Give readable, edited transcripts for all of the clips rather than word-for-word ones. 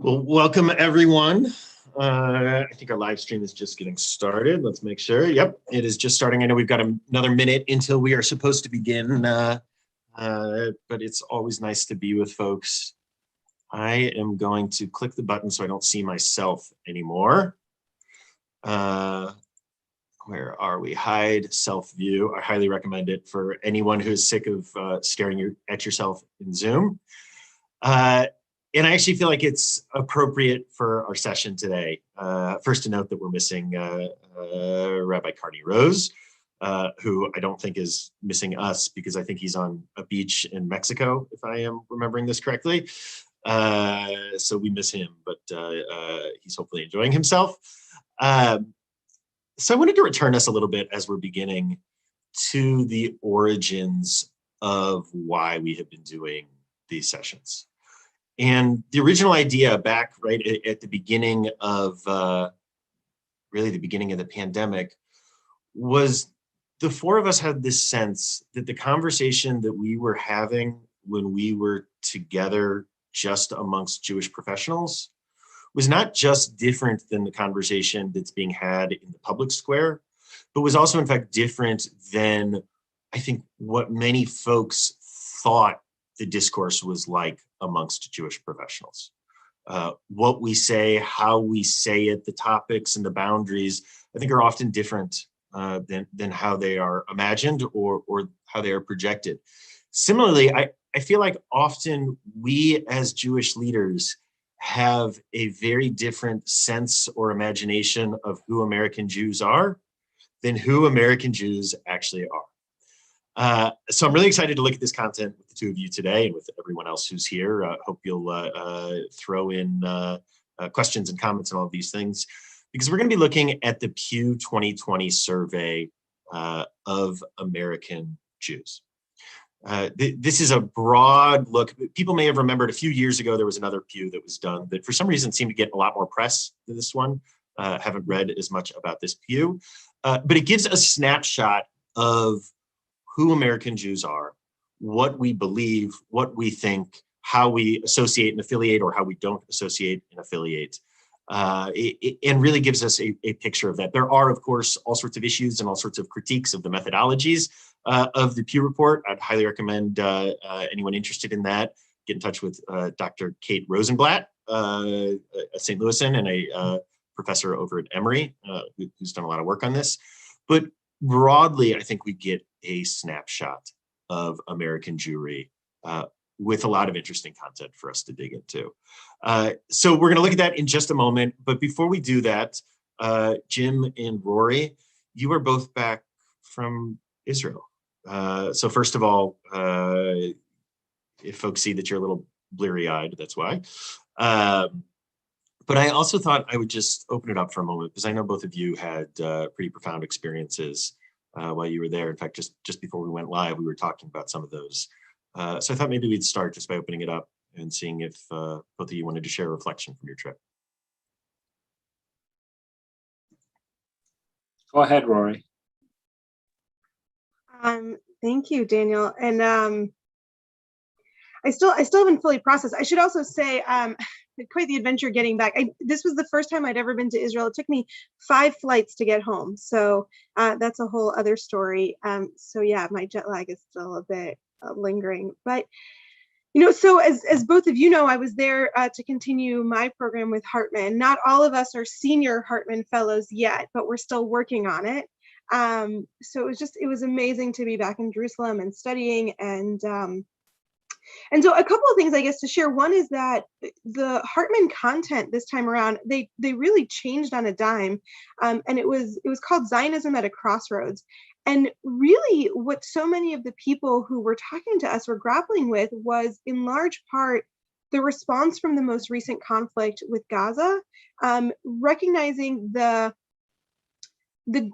Well, welcome everyone. I think our live stream is just getting started. Let's make sure. Yep, it is just starting. I know we've got another minute until we are supposed to begin, but it's always nice to be with folks. I am going to click the button so I don't see myself anymore. Where are we? Hide self-view. I highly recommend it for anyone who is sick of staring at yourself in Zoom. And I actually feel like it's appropriate for our session today. First to note that we're missing Rabbi Carney Rose, who I don't think is missing us because I think he's on a beach in Mexico, if I am remembering this correctly. So we miss him, but he's hopefully enjoying himself. So I wanted to return us a little bit as we're beginning to the origins of why we have been doing these sessions. And the original idea back right at the beginning of, really the beginning of the pandemic, was the four of us had this sense that the conversation that we were having when we were together just amongst Jewish professionals was not just different than the conversation that's being had in the public square, but was also in fact different than I think what many folks thought the discourse was like amongst Jewish professionals. What we say, how we say it, the topics and the boundaries, I think are often different than how they are imagined or how they are projected. Similarly, I feel like often we as Jewish leaders have a very different sense or imagination of who American Jews are than who American Jews actually are. So I'm really excited to look at this content with the two of you today and with everyone else who's here. Hope you'll throw in questions and comments and all of these things, because we're going to be looking at the Pew 2020 survey of American Jews. This is a broad look. People may have remembered a few years ago there was another Pew that was done that for some reason seemed to get a lot more press than this one. Haven't read as much about this Pew, but it gives a snapshot of who American Jews are, what we believe, what we think, how we associate and affiliate or how we don't associate and affiliate. And really gives us a picture of that. There are, of course, all sorts of issues and all sorts of critiques of the methodologies of the Pew Report. I'd highly recommend anyone interested in that get in touch with Dr. Kate Rosenblatt, a St. Louisan and a professor over at Emory, who's done a lot of work on this. But broadly, I think we get a snapshot of American Jewry with a lot of interesting content for us to dig into. So we're going to look at that in just a moment. But before we do that, Jim and Rory, you are both back from Israel. So first of all, if folks see that you're a little bleary-eyed, that's why. But I also thought I would just open it up for a moment because I know both of you had pretty profound experiences while you were there. In fact, just before we went live, we were talking about some of those. So I thought maybe we'd start just by opening it up and seeing if both of you wanted to share a reflection from your trip. Go ahead, Rory. Thank you, Daniel. And I still haven't fully processed. I should also say, quite the adventure getting back. This was the first time I'd ever been to Israel. It took me 5 flights to get home. So that's a whole other story. So yeah, my jet lag is still a bit lingering. But, you know, so as both of you know, I was there to continue my program with Hartman. Not all of us are senior Hartman fellows yet, but we're still working on it. So it was amazing to be back in Jerusalem and studying. And so a couple of things, I guess, to share. One is that the Hartman content this time around, they really changed on a dime. And it was called Zionism at a Crossroads. And really what so many of the people who were talking to us were grappling with was in large part the response from the most recent conflict with Gaza, recognizing the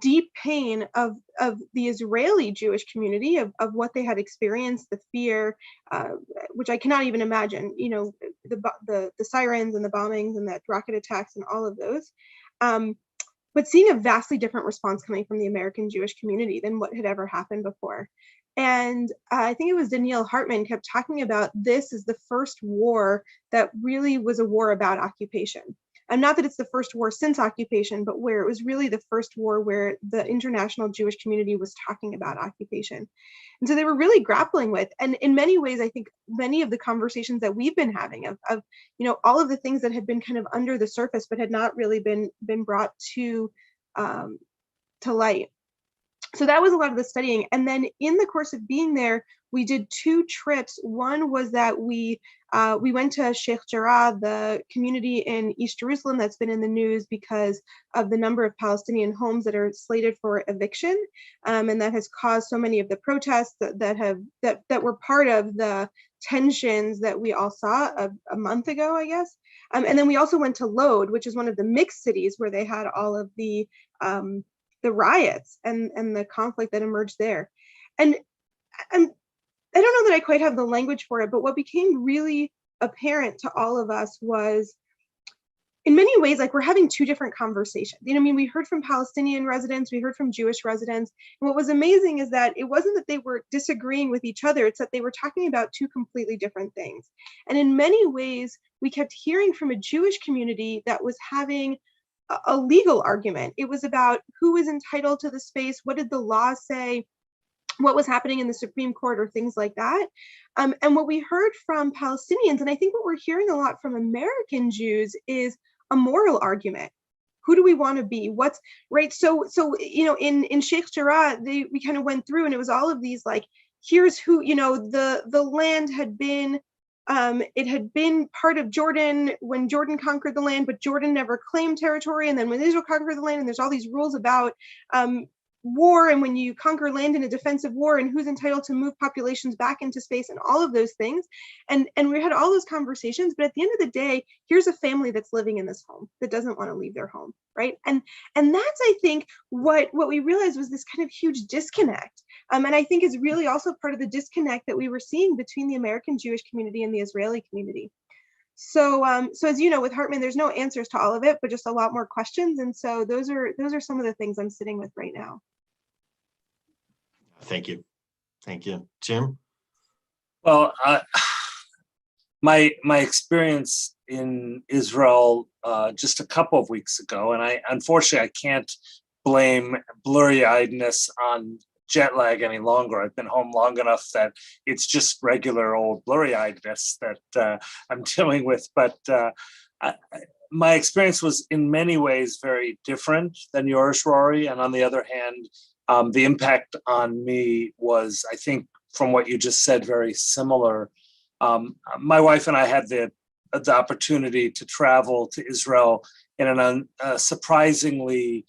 deep pain of the Israeli Jewish community, of what they had experienced, the fear, which I cannot even imagine, you know, the sirens and the bombings and the rocket attacks and all of those. But seeing a vastly different response coming from the American Jewish community than what had ever happened before. And I think it was Daniel Hartman kept talking about this is the first war that really was a war about occupation. And not that it's the first war since occupation, but where it was really the first war where the international Jewish community was talking about occupation. And so they were really grappling with, and in many ways, I think many of the conversations that we've been having of all of the things that had been kind of under the surface, but had not really been brought to light. So that was a lot of the studying. And then in the course of being there, we did 2 trips. One was that we went to Sheikh Jarrah, the community in East Jerusalem that's been in the news because of the number of Palestinian homes that are slated for eviction, and that has caused so many of the protests that were part of the tensions that we all saw a month ago, I guess. And then we also went to Lod, which is one of the mixed cities where they had all of the riots and the conflict that emerged there. And I don't know that I quite have the language for it, but what became really apparent to all of us was, in many ways, like we're having 2 different conversations. We heard from Palestinian residents, we heard from Jewish residents. And what was amazing is that it wasn't that they were disagreeing with each other, it's that they were talking about 2 completely different things. And in many ways, we kept hearing from a Jewish community that was having a legal argument. It was about who is entitled to the space, what did the law say, what was happening in the Supreme Court, or things like that. And what we heard from Palestinians, and I think what we're hearing a lot from American Jews, is a moral argument. Who do we want to be? What's right? So in Sheikh Jarrah, we kind of went through, and it was all of these like, here's who, the land had been, it had been part of Jordan when Jordan conquered the land, but Jordan never claimed territory. And then when Israel conquered the land, and there's all these rules about war, and when you conquer land in a defensive war, and who's entitled to move populations back into space, and all of those things. And we had all those conversations, but at the end of the day, here's a family that's living in this home that doesn't want to leave their home, right? And that's, I think, what we realized was this kind of huge disconnect. And I think is really also part of the disconnect that we were seeing between the American Jewish community and the Israeli community. So as you know, with Hartman, there's no answers to all of it, but just a lot more questions. And so those are some of the things I'm sitting with right now. Thank you, Jim. Well, my experience in Israel just a couple of weeks ago, and unfortunately I can't blame blurry-eyedness on jet lag any longer. I've been home long enough that it's just regular old blurry-eyedness that I'm dealing with. But my experience was in many ways very different than yours, Rory. And on the other hand, the impact on me was, I think, from what you just said, very similar. My wife and I had the opportunity to travel to Israel in a surprisingly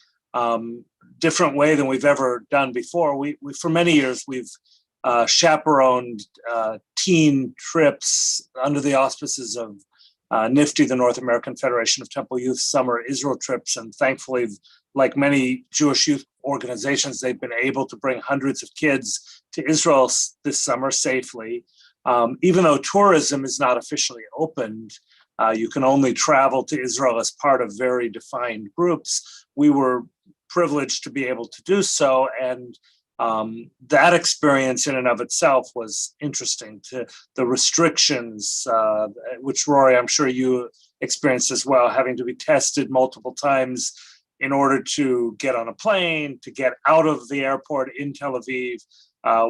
different way than we've ever done before. We for many years, we've chaperoned teen trips under the auspices of NIFTY, the North American Federation of Temple Youth Summer Israel Trips. And thankfully, like many Jewish youth organizations, they've been able to bring hundreds of kids to Israel this summer safely. Even though tourism is not officially opened, you can only travel to Israel as part of very defined groups. We were privileged to be able to do so. And that experience in and of itself was interesting. To the restrictions, which Rory, I'm sure you experienced as well, having to be tested multiple times in order to get on a plane, to get out of the airport in Tel Aviv.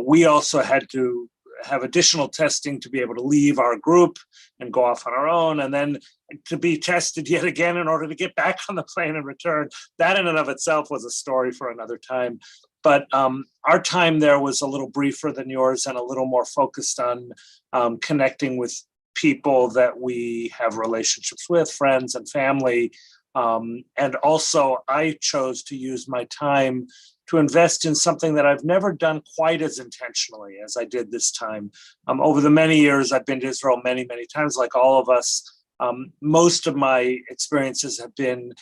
We also had to have additional testing to be able to leave our group and go off on our own, and then to be tested yet again in order to get back on the plane and return. That in and of itself was a story for another time. But our time there was a little briefer than yours and a little more focused on connecting with people that we have relationships with, friends and family. And also, I chose to use my time to invest in something that I've never done quite as intentionally as I did this time. Over the many years, I've been to Israel many, many times, like all of us. Most of my experiences have been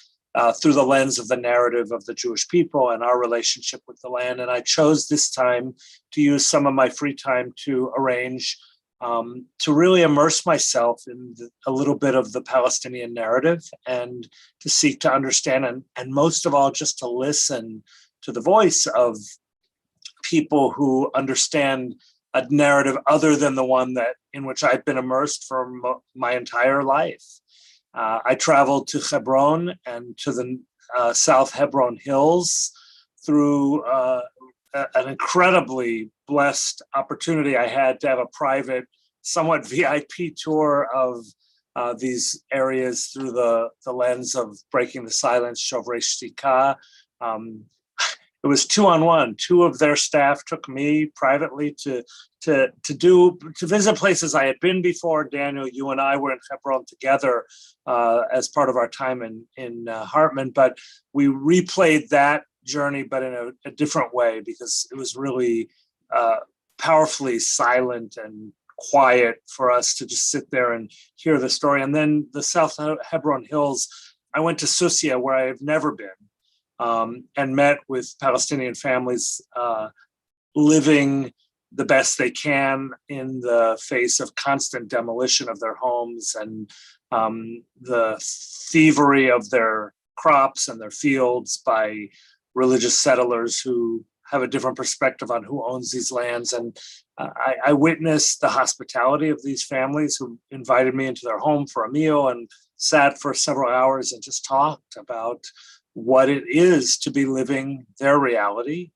through the lens of the narrative of the Jewish people and our relationship with the land. And I chose this time to use some of my free time to arrange to really immerse myself in a little bit of the Palestinian narrative and to seek to understand and most of all, just to listen to the voice of people who understand a narrative other than the one that in which I've been immersed for my entire life. I traveled to Hebron and to the South Hebron Hills through an incredibly blessed opportunity I had to have a private, somewhat VIP tour of these areas through the lens of Breaking the Silence, Shovrei Shtika. It was 2-on-1. Two of their staff took me privately to visit places I had been before. Daniel, you and I were in Hebron together as part of our time in Hartman, but we replayed that journey, but in a different way, because it was really powerfully silent and quiet for us to just sit there and hear the story. And then the South Hebron Hills, I went to Susia, where I have never been. And met with Palestinian families living the best they can in the face of constant demolition of their homes and the thievery of their crops and their fields by religious settlers who have a different perspective on who owns these lands. And I witnessed the hospitality of these families who invited me into their home for a meal and sat for several hours and just talked about what it is to be living their reality,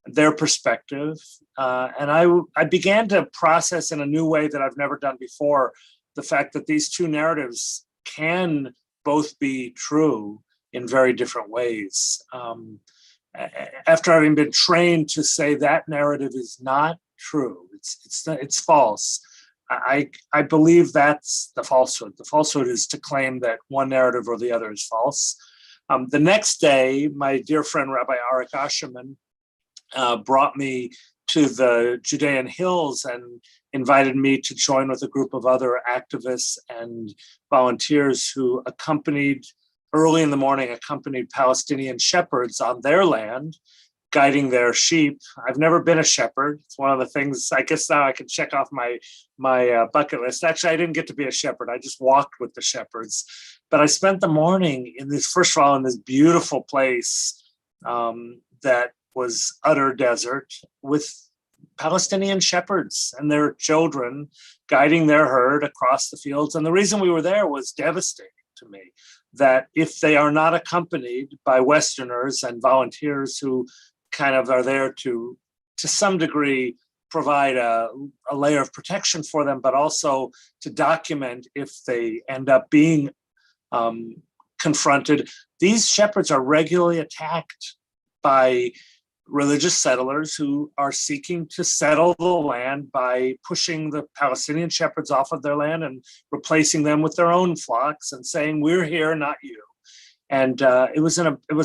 their perspective. And I began to process in a new way that I've never done before, the fact that these two narratives can both be true in very different ways. After having been trained to say that narrative is not true, it's false, I believe that's the falsehood. The falsehood is to claim that one narrative or the other is false. The next day, my dear friend, Rabbi Arik Asherman, brought me to the Judean Hills and invited me to join with a group of other activists and volunteers who early in the morning, accompanied Palestinian shepherds on their land, guiding their sheep. I've never been a shepherd. It's one of the things, I guess now I can check off my bucket list. Actually, I didn't get to be a shepherd. I just walked with the shepherds. But I spent the morning in this beautiful place that was utter desert with Palestinian shepherds and their children guiding their herd across the fields. And the reason we were there was devastating to me, that if they are not accompanied by Westerners and volunteers who kind of are there to some degree provide a layer of protection for them, but also to document if they end up being confronted. These shepherds are regularly attacked by religious settlers who are seeking to settle the land by pushing the Palestinian shepherds off of their land and replacing them with their own flocks and saying, "We're here, not you." And it was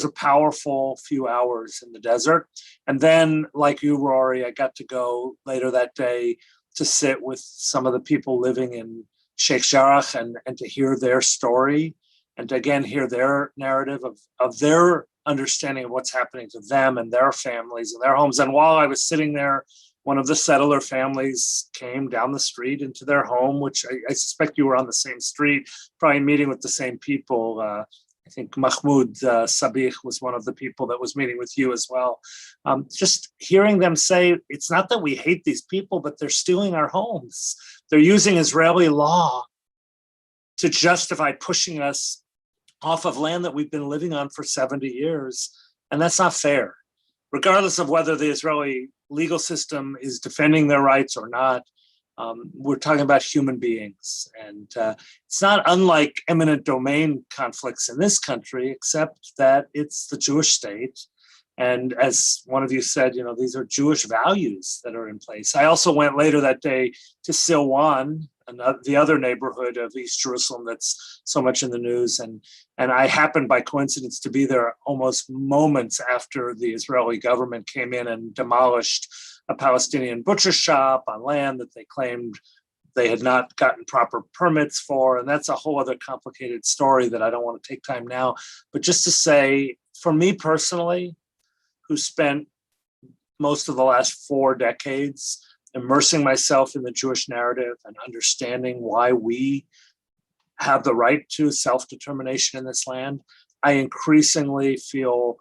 a powerful few hours in the desert. And then, like you, Rory, I got to go later that day to sit with some of the people living in Sheikh Jarrah and to hear their story and to again hear their narrative of their understanding of what's happening to them and their families and their homes. And while I was sitting there, one of the settler families came down the street into their home, which I suspect you were on the same street, probably meeting with the same people. I think Mahmoud Sabih was one of the people that was meeting with you as well. Just hearing them say, it's not that we hate these people, but they're stealing our homes. They're using Israeli law to justify pushing us off of land that we've been living on for 70 years. And that's not fair. Regardless of whether the Israeli legal system is defending their rights or not, we're talking about human beings. And it's not unlike eminent domain conflicts in this country, except that it's the Jewish state. And as one of you said, these are Jewish values that are in place. I also went later that day to Silwan, the other neighborhood of East Jerusalem that's so much in the news. And I happened by coincidence to be there almost moments after the Israeli government came in and demolished a Palestinian butcher shop on land that they claimed they had not gotten proper permits for. And that's a whole other complicated story that I don't want to take time now. But just to say, for me personally, who spent most of the last 4 decades immersing myself in the Jewish narrative and understanding why we have the right to self-determination in this land, I increasingly feel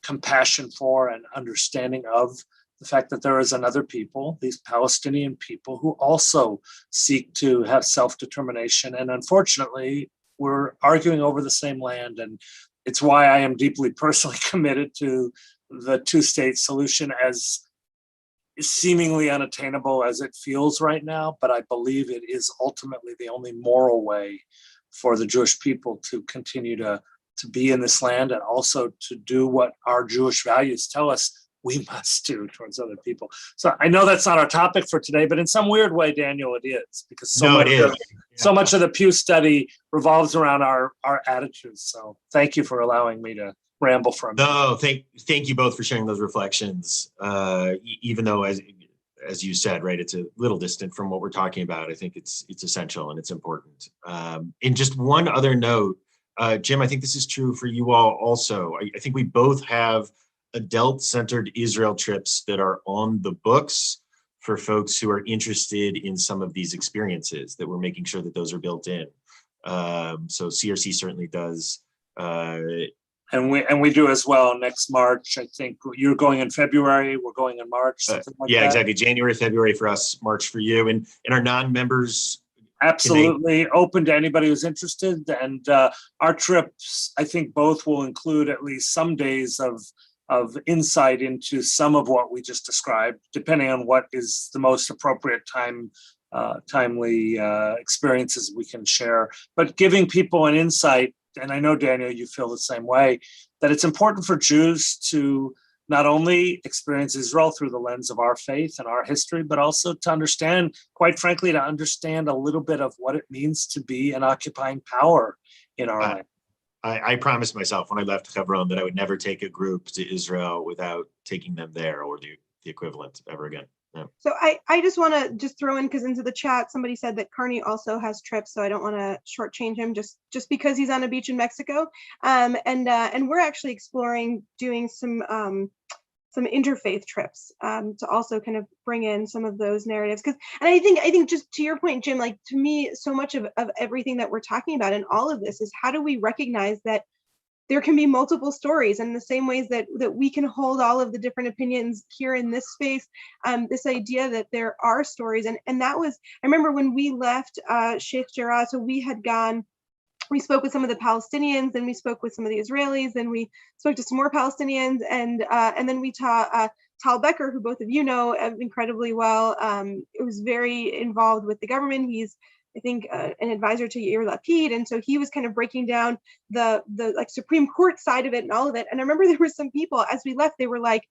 compassion for and understanding of the fact that there is another people, these Palestinian people, who also seek to have self-determination. And unfortunately, we're arguing over the same land. And it's why I am deeply personally committed to the two-state solution, as seemingly unattainable as it feels right now. But I believe it is ultimately the only moral way for the Jewish people to continue to be in this land, and also to do what our Jewish values tell us we must do towards other people. So I know that's not our topic for today, but in some weird way, Daniel, it is, because so much of the Pew study revolves around our attitudes. So thank you for allowing me to ramble for a minute. No, thank you both for sharing those reflections. Even though, as you said, right, it's a little distant from what we're talking about, I think it's essential and it's important. And just one other note, Jim, I think this is true for you all also. I think we both have adult-centered Israel trips that are on the books for folks who are interested in some of these experiences, that we're making sure that those are built in. So CRC certainly does. And we do as well next March. I think you're going in February, we're going in March. Something like that. Exactly. January, February for us, March for you. And our non-members, absolutely open to anybody who's interested. And our trips, I think both will include at least some days of insight into some of what we just described, depending on what is the most appropriate timely experiences we can share. But giving people an insight, and I know, Daniel, you feel the same way, that it's important for Jews to not only experience Israel through the lens of our faith and our history, but also to understand, quite frankly, to understand a little bit of what it means to be an occupying power in our land. I promised myself when I left Hebron that I would never take a group to Israel without taking them there, or the equivalent, ever again. Yeah. So I just want to just throw in, because into the chat somebody said that Carney also has trips, so I don't want to shortchange him just because he's on a beach in Mexico. And we're actually exploring doing some interfaith trips to also kind of bring in some of those narratives. And I think just to your point, Jim, like, to me, so much of everything that we're talking about in all of this is, how do we recognize that there can be multiple stories, and the same ways that we can hold all of the different opinions here in this space, this idea that there are stories. And that was, I remember when we left Sheikh Jarrah, so we spoke with some of the Palestinians, and we spoke with some of the Israelis, and we spoke to some more Palestinians, and then we taught Tal Becker, who both of you know incredibly well. It was very involved with the government. He's, I think, an advisor to Yair Lapid, and so he was kind of breaking down the like Supreme Court side of it and all of it. And I remember there were some people, as we left, they were like,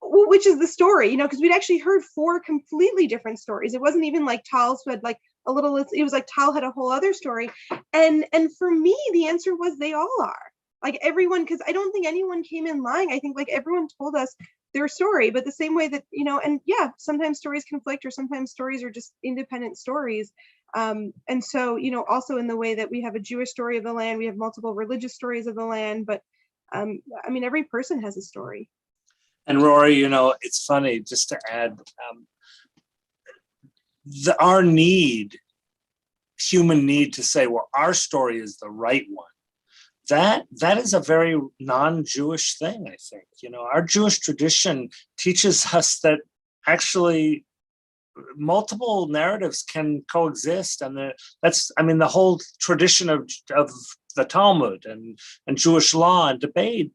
well, which is the story, you know, because we'd actually heard 4 completely different stories. It wasn't even like Tal's had like a little, it was like Tal had a whole other story. And for me, the answer was they all are. Like, everyone, because I don't think anyone came in lying. I think like everyone told us their story, but the same way that, you know, and yeah, sometimes stories conflict, or sometimes stories are just independent stories. And so, you know, also in the way that we have a Jewish story of the land, we have multiple religious stories of the land, but I mean, every person has a story. And Rory, you know, it's funny, just to add, our human need to say, well, our story is the right one. That is a very non-Jewish thing, I think. You know, our Jewish tradition teaches us that actually multiple narratives can coexist, and that's, I mean, the whole tradition of the Talmud and Jewish law and debate,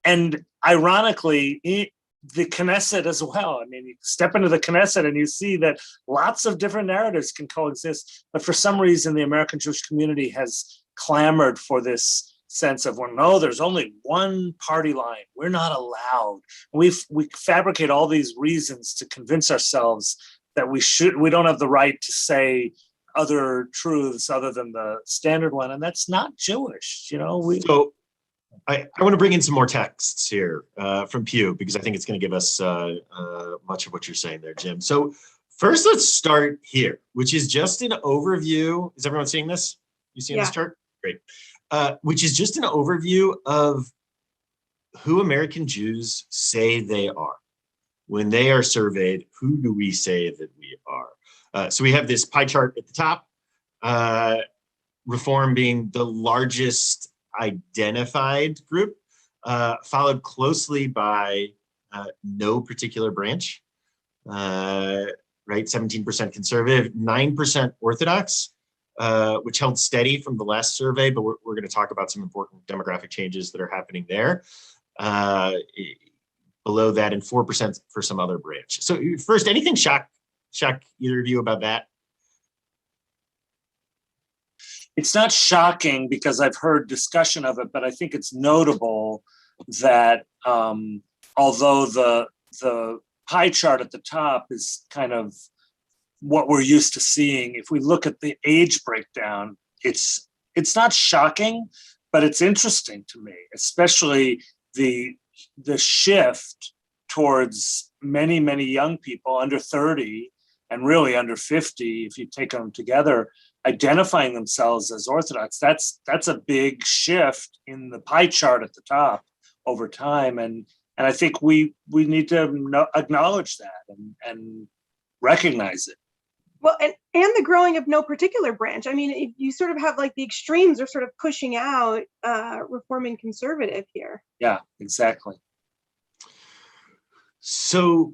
and ironically, the Knesset as well. I mean, you step into the Knesset and you see that lots of different narratives can coexist, but for some reason, the American Jewish community has clamored for this sense of, well, no, there's only one party line. We're not allowed. We fabricate all these reasons to convince ourselves that we don't have the right to say other truths other than the standard one, and that's not Jewish. You know, So I want to bring in some more texts here from Pew, because I think it's going to give us much of what you're saying there, Jim. So first, let's start here, which is just an overview. Is everyone seeing this? You seeing this chart? Great. Which is just an overview of who American Jews say they are. When they are surveyed, who do we say that we are? So we have this pie chart at the top, Reform being the largest identified group, followed closely by no particular branch, right? 17% conservative, 9% Orthodox, which held steady from the last survey, but we're going to talk about some important demographic changes that are happening there. Below that, and 4% for some other branch. So first, anything shock either of you about that? It's not shocking because I've heard discussion of it, but I think it's notable that although the pie chart at the top is kind of what we're used to seeing, if we look at the age breakdown, it's not shocking, but it's interesting to me, especially the shift towards many, many young people under 30 and really under 50, if you take them together, identifying themselves as Orthodox. That's a big shift in the pie chart at the top over time. And I think we need to acknowledge that and recognize it. Well, and the growing of no particular branch. I mean, you sort of have like the extremes are sort of pushing out Reform and Conservative here. Yeah, exactly. So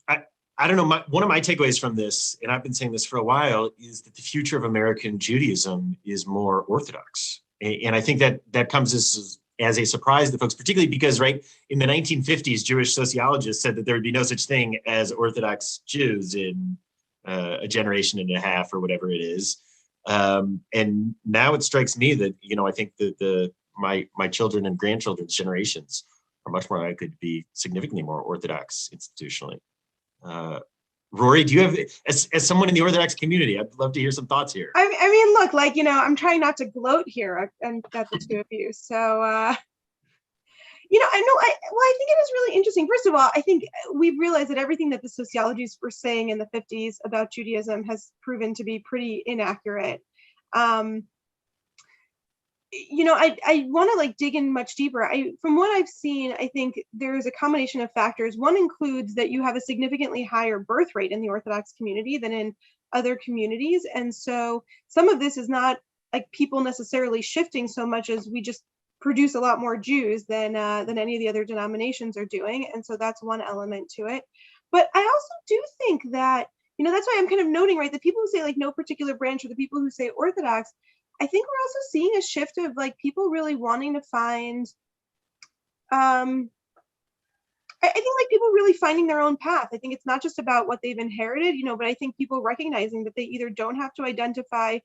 I don't know, one of my takeaways from this, and I've been saying this for a while, is that the future of American Judaism is more Orthodox. And I think that comes as a surprise to folks, particularly because, right, in the 1950s, Jewish sociologists said that there would be no such thing as Orthodox Jews in a generation and a half or whatever it is. And now it strikes me that, I think that my children and grandchildren's generations are much more likely to be significantly more Orthodox institutionally. Rory, do you have, as someone in the Orthodox community, I'd love to hear some thoughts here. I mean, look, like, I'm trying not to gloat here and at the two of you. So, I think it is really interesting. First of all, I think we've realized that everything that the sociologists were saying in the 50s about Judaism has proven to be pretty inaccurate. I want to like dig in much deeper. From what I've seen, I think there's a combination of factors. One includes that you have a significantly higher birth rate in the Orthodox community than in other communities. And so some of this is not like people necessarily shifting so much as we just produce a lot more Jews than any of the other denominations are doing. And so that's one element to it. But I also do think that, that's why I'm kind of noting, right, the people who say like no particular branch or the people who say Orthodox, I think we're also seeing a shift of like people really wanting to find, I think like people really finding their own path. I think it's not just about what they've inherited, but I think people recognizing that they either don't have to identify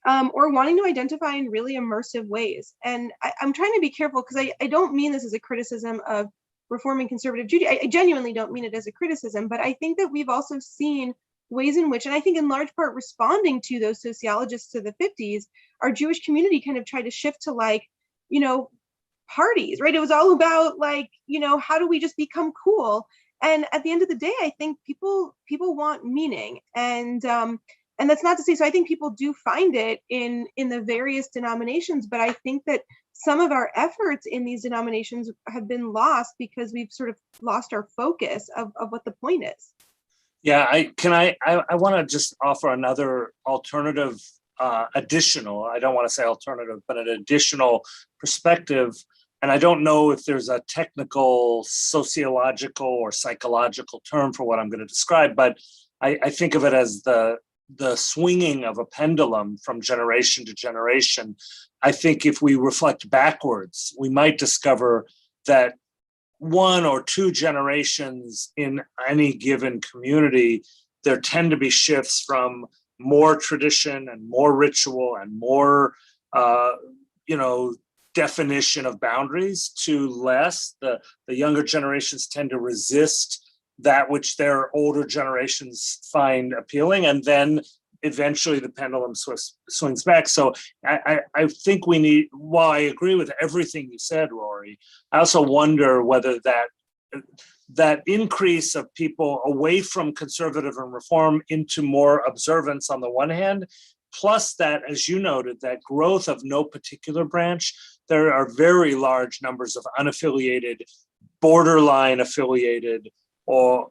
or wanting to identify in really immersive ways. And I'm trying to be careful because I don't mean this as a criticism of Reform and Conservative Judaism. I genuinely don't mean it as a criticism, but I think that we've also seen ways in which, and I think in large part responding to those sociologists of the 50s, our Jewish community kind of tried to shift to like, parties, right? It was all about like, how do we just become cool? And at the end of the day, I think people want meaning. And that's not to say, so I think people do find it in the various denominations, but I think that some of our efforts in these denominations have been lost because we've sort of lost our focus of what the point is. Yeah, I want to just offer another alternative, additional, I don't want to say alternative, but an additional perspective. And I don't know if there's a technical, sociological or psychological term for what I'm going to describe, but I think of it as the swinging of a pendulum from generation to generation. I think if we reflect backwards, we might discover that one or two generations in any given community, there tend to be shifts from more tradition and more ritual and more, definition of boundaries to less. The younger generations tend to resist that which their older generations find appealing, and then eventually the pendulum swings back. So I think we need, while I agree with everything you said, Rory, I also wonder whether that increase of people away from conservative and reform into more observance on the one hand, plus that, as you noted, that growth of no particular branch, there are very large numbers of unaffiliated, borderline affiliated, or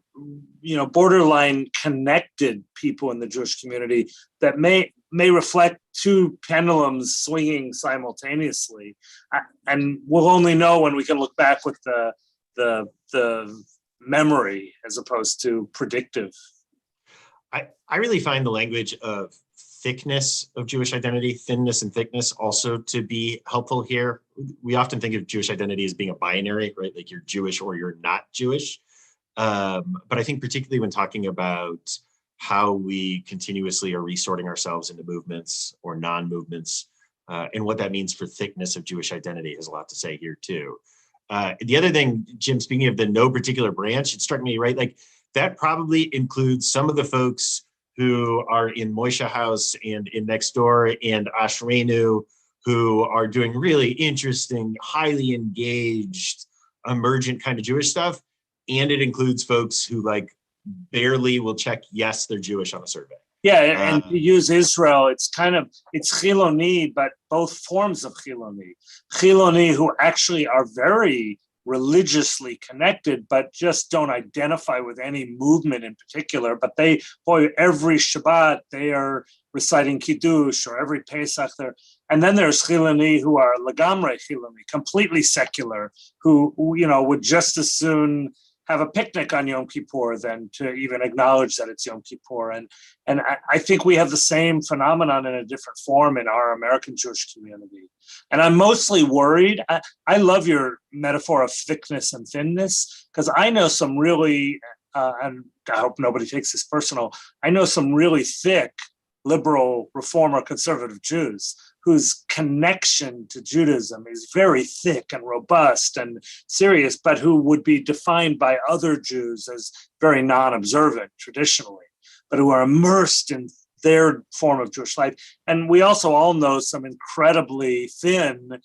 borderline connected people in the Jewish community that may reflect two pendulums swinging simultaneously, and we'll only know when we can look back with the the memory as opposed to predictive. I really find the language of thickness of Jewish identity, thinness and thickness, also to be helpful here. We often think of Jewish identity as being a binary, right? Like you're Jewish or you're not Jewish. But I think particularly when talking about how we continuously are resorting ourselves into movements or non-movements, and what that means for thickness of Jewish identity has a lot to say here too. The other thing, Jim, speaking of the no particular branch, it struck me, right? Like that probably includes some of the folks who are in Moishe House and in Next Door and Ashrenu, who are doing really interesting, highly engaged, emergent kind of Jewish stuff. And it includes folks who like barely will check, yes, they're Jewish on a survey. Yeah, and to use Israel, it's Chiloni, but both forms of Chiloni. Chiloni who actually are very religiously connected, but just don't identify with any movement in particular. But every Shabbat, they are reciting Kiddush, or every Pesach, and then there's Chiloni who are Lagamre Chiloni, completely secular, who would just as soon have a picnic on Yom Kippur than to even acknowledge that it's Yom Kippur. And I think we have the same phenomenon in a different form in our American Jewish community. And I'm mostly worried. I love your metaphor of thickness and thinness, because I know some really, and I hope nobody takes this personal, I know some really thick liberal, reformer, conservative Jews whose connection to Judaism is very thick and robust and serious, but who would be defined by other Jews as very non-observant traditionally, but who are immersed in their form of Jewish life. And we also all know some incredibly thin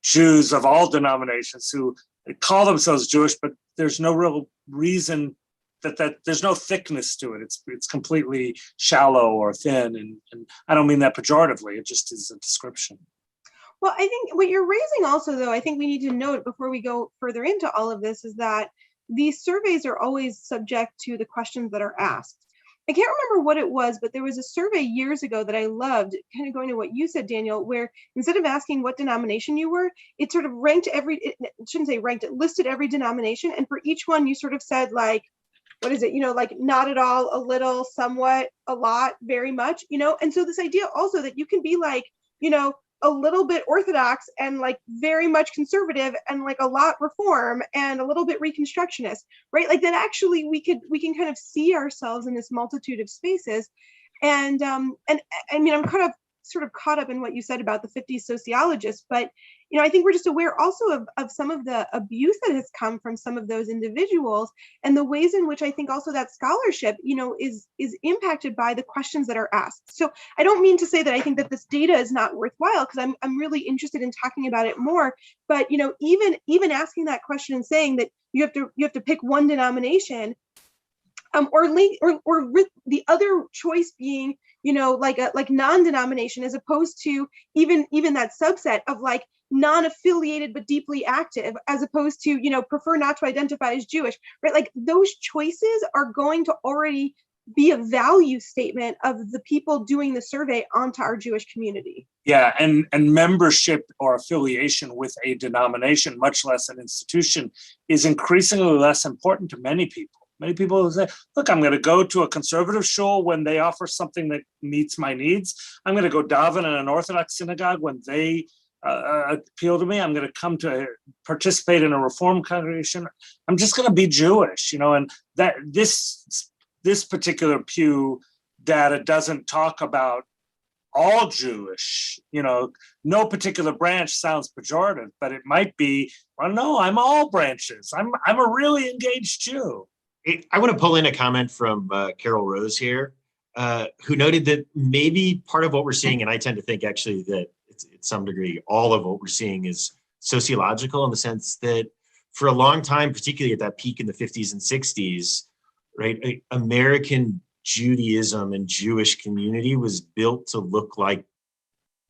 Jews of all denominations who call themselves Jewish, but there's no real reason that there's no thickness to it. It's completely shallow or thin. And I don't mean that pejoratively. It just is a description. Well, I think what you're raising also, though, I think we need to note before we go further into all of this is that these surveys are always subject to the questions that are asked. I can't remember what it was, but there was a survey years ago that I loved, kind of going to what you said, Daniel, where instead of asking what denomination you were, it sort of it shouldn't say ranked, it listed every denomination. And for each one, you sort of said like, what is it, like not at all, a little, somewhat, a lot, very much, and so this idea also that you can be like, a little bit Orthodox and like very much conservative and like a lot reform and a little bit Reconstructionist, right? Like that actually we can kind of see ourselves in this multitude of spaces. And I mean, I'm kind of sort of caught up in what you said about the 50s sociologists, but I think we're just aware also of some of the abuse that has come from some of those individuals and the ways in which I think also that scholarship, is impacted by the questions that are asked. So I don't mean to say that I think that this data is not worthwhile, because I'm really interested in talking about it more. But even asking that question and saying that you have to pick one denomination, or the other choice being like non-denomination, as opposed to even that subset of like non-affiliated but deeply active, as opposed to prefer not to identify as Jewish, right? Like those choices are going to already be a value statement of the people doing the survey onto our Jewish community. Yeah, and membership or affiliation with a denomination, much less an institution, is increasingly less important to many people. Many people say, look, I'm going to go to a conservative shul when they offer something that meets my needs. I'm going to go daven in an Orthodox synagogue when they appeal to me. I'm going to come to participate in a Reform congregation. I'm just going to be Jewish, and that this particular Pew data doesn't talk about all Jewish, no particular branch sounds pejorative, but it might be, well, no, I'm all branches. I'm a really engaged Jew. I want to pull in a comment from Carol Rose here, who noted that maybe part of what we're seeing, and I tend to think actually that it's to some degree, all of what we're seeing is sociological, in the sense that for a long time, particularly at that peak in the 50s and 60s, right, American Judaism and Jewish community was built to look like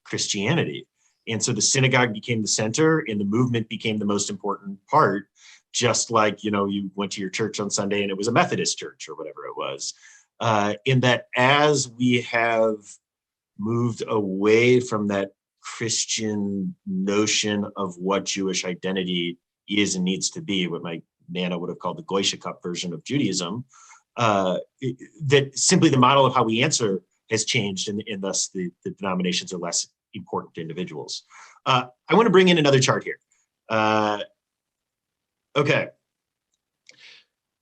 Christianity. And so the synagogue became the center and the movement became the most important part, just like, you went to your church on Sunday and it was a Methodist church or whatever it was. In that as we have moved away from that Christian notion of what Jewish identity is and needs to be, what might Nana would have called the Goyshe Cup version of Judaism, that simply the model of how we answer has changed, and thus the denominations are less important to individuals. I want to bring in another chart here. Okay.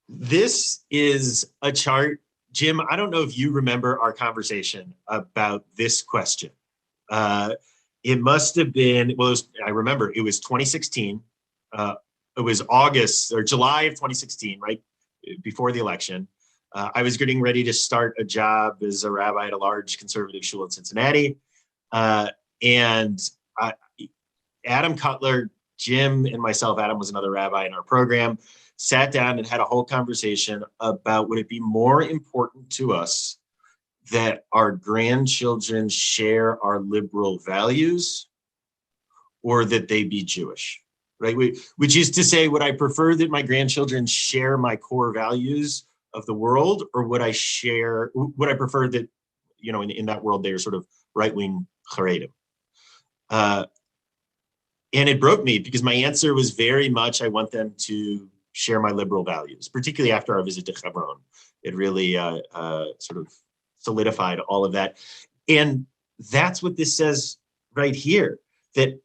This is a chart. Jim, I don't know if you remember our conversation about this question. It must have been, well, I remember it was 2016. It was August or July of 2016, right before the election. I was getting ready to start a job as a rabbi at a large conservative shul in Cincinnati. And Adam Cutler, Jim, and myself, Adam was another rabbi in our program, sat down and had a whole conversation about would it be more important to us that our grandchildren share our liberal values or that they be Jewish, right? Which is to say, would I prefer that my grandchildren share my core values of the world, or would I prefer that, you know, in that world, they're sort of right-wing Haredim? And it broke me because my answer was very much, I want them to share my liberal values, particularly after our visit to Hebron. It really sort of solidified all of that. And that's what this says right here, that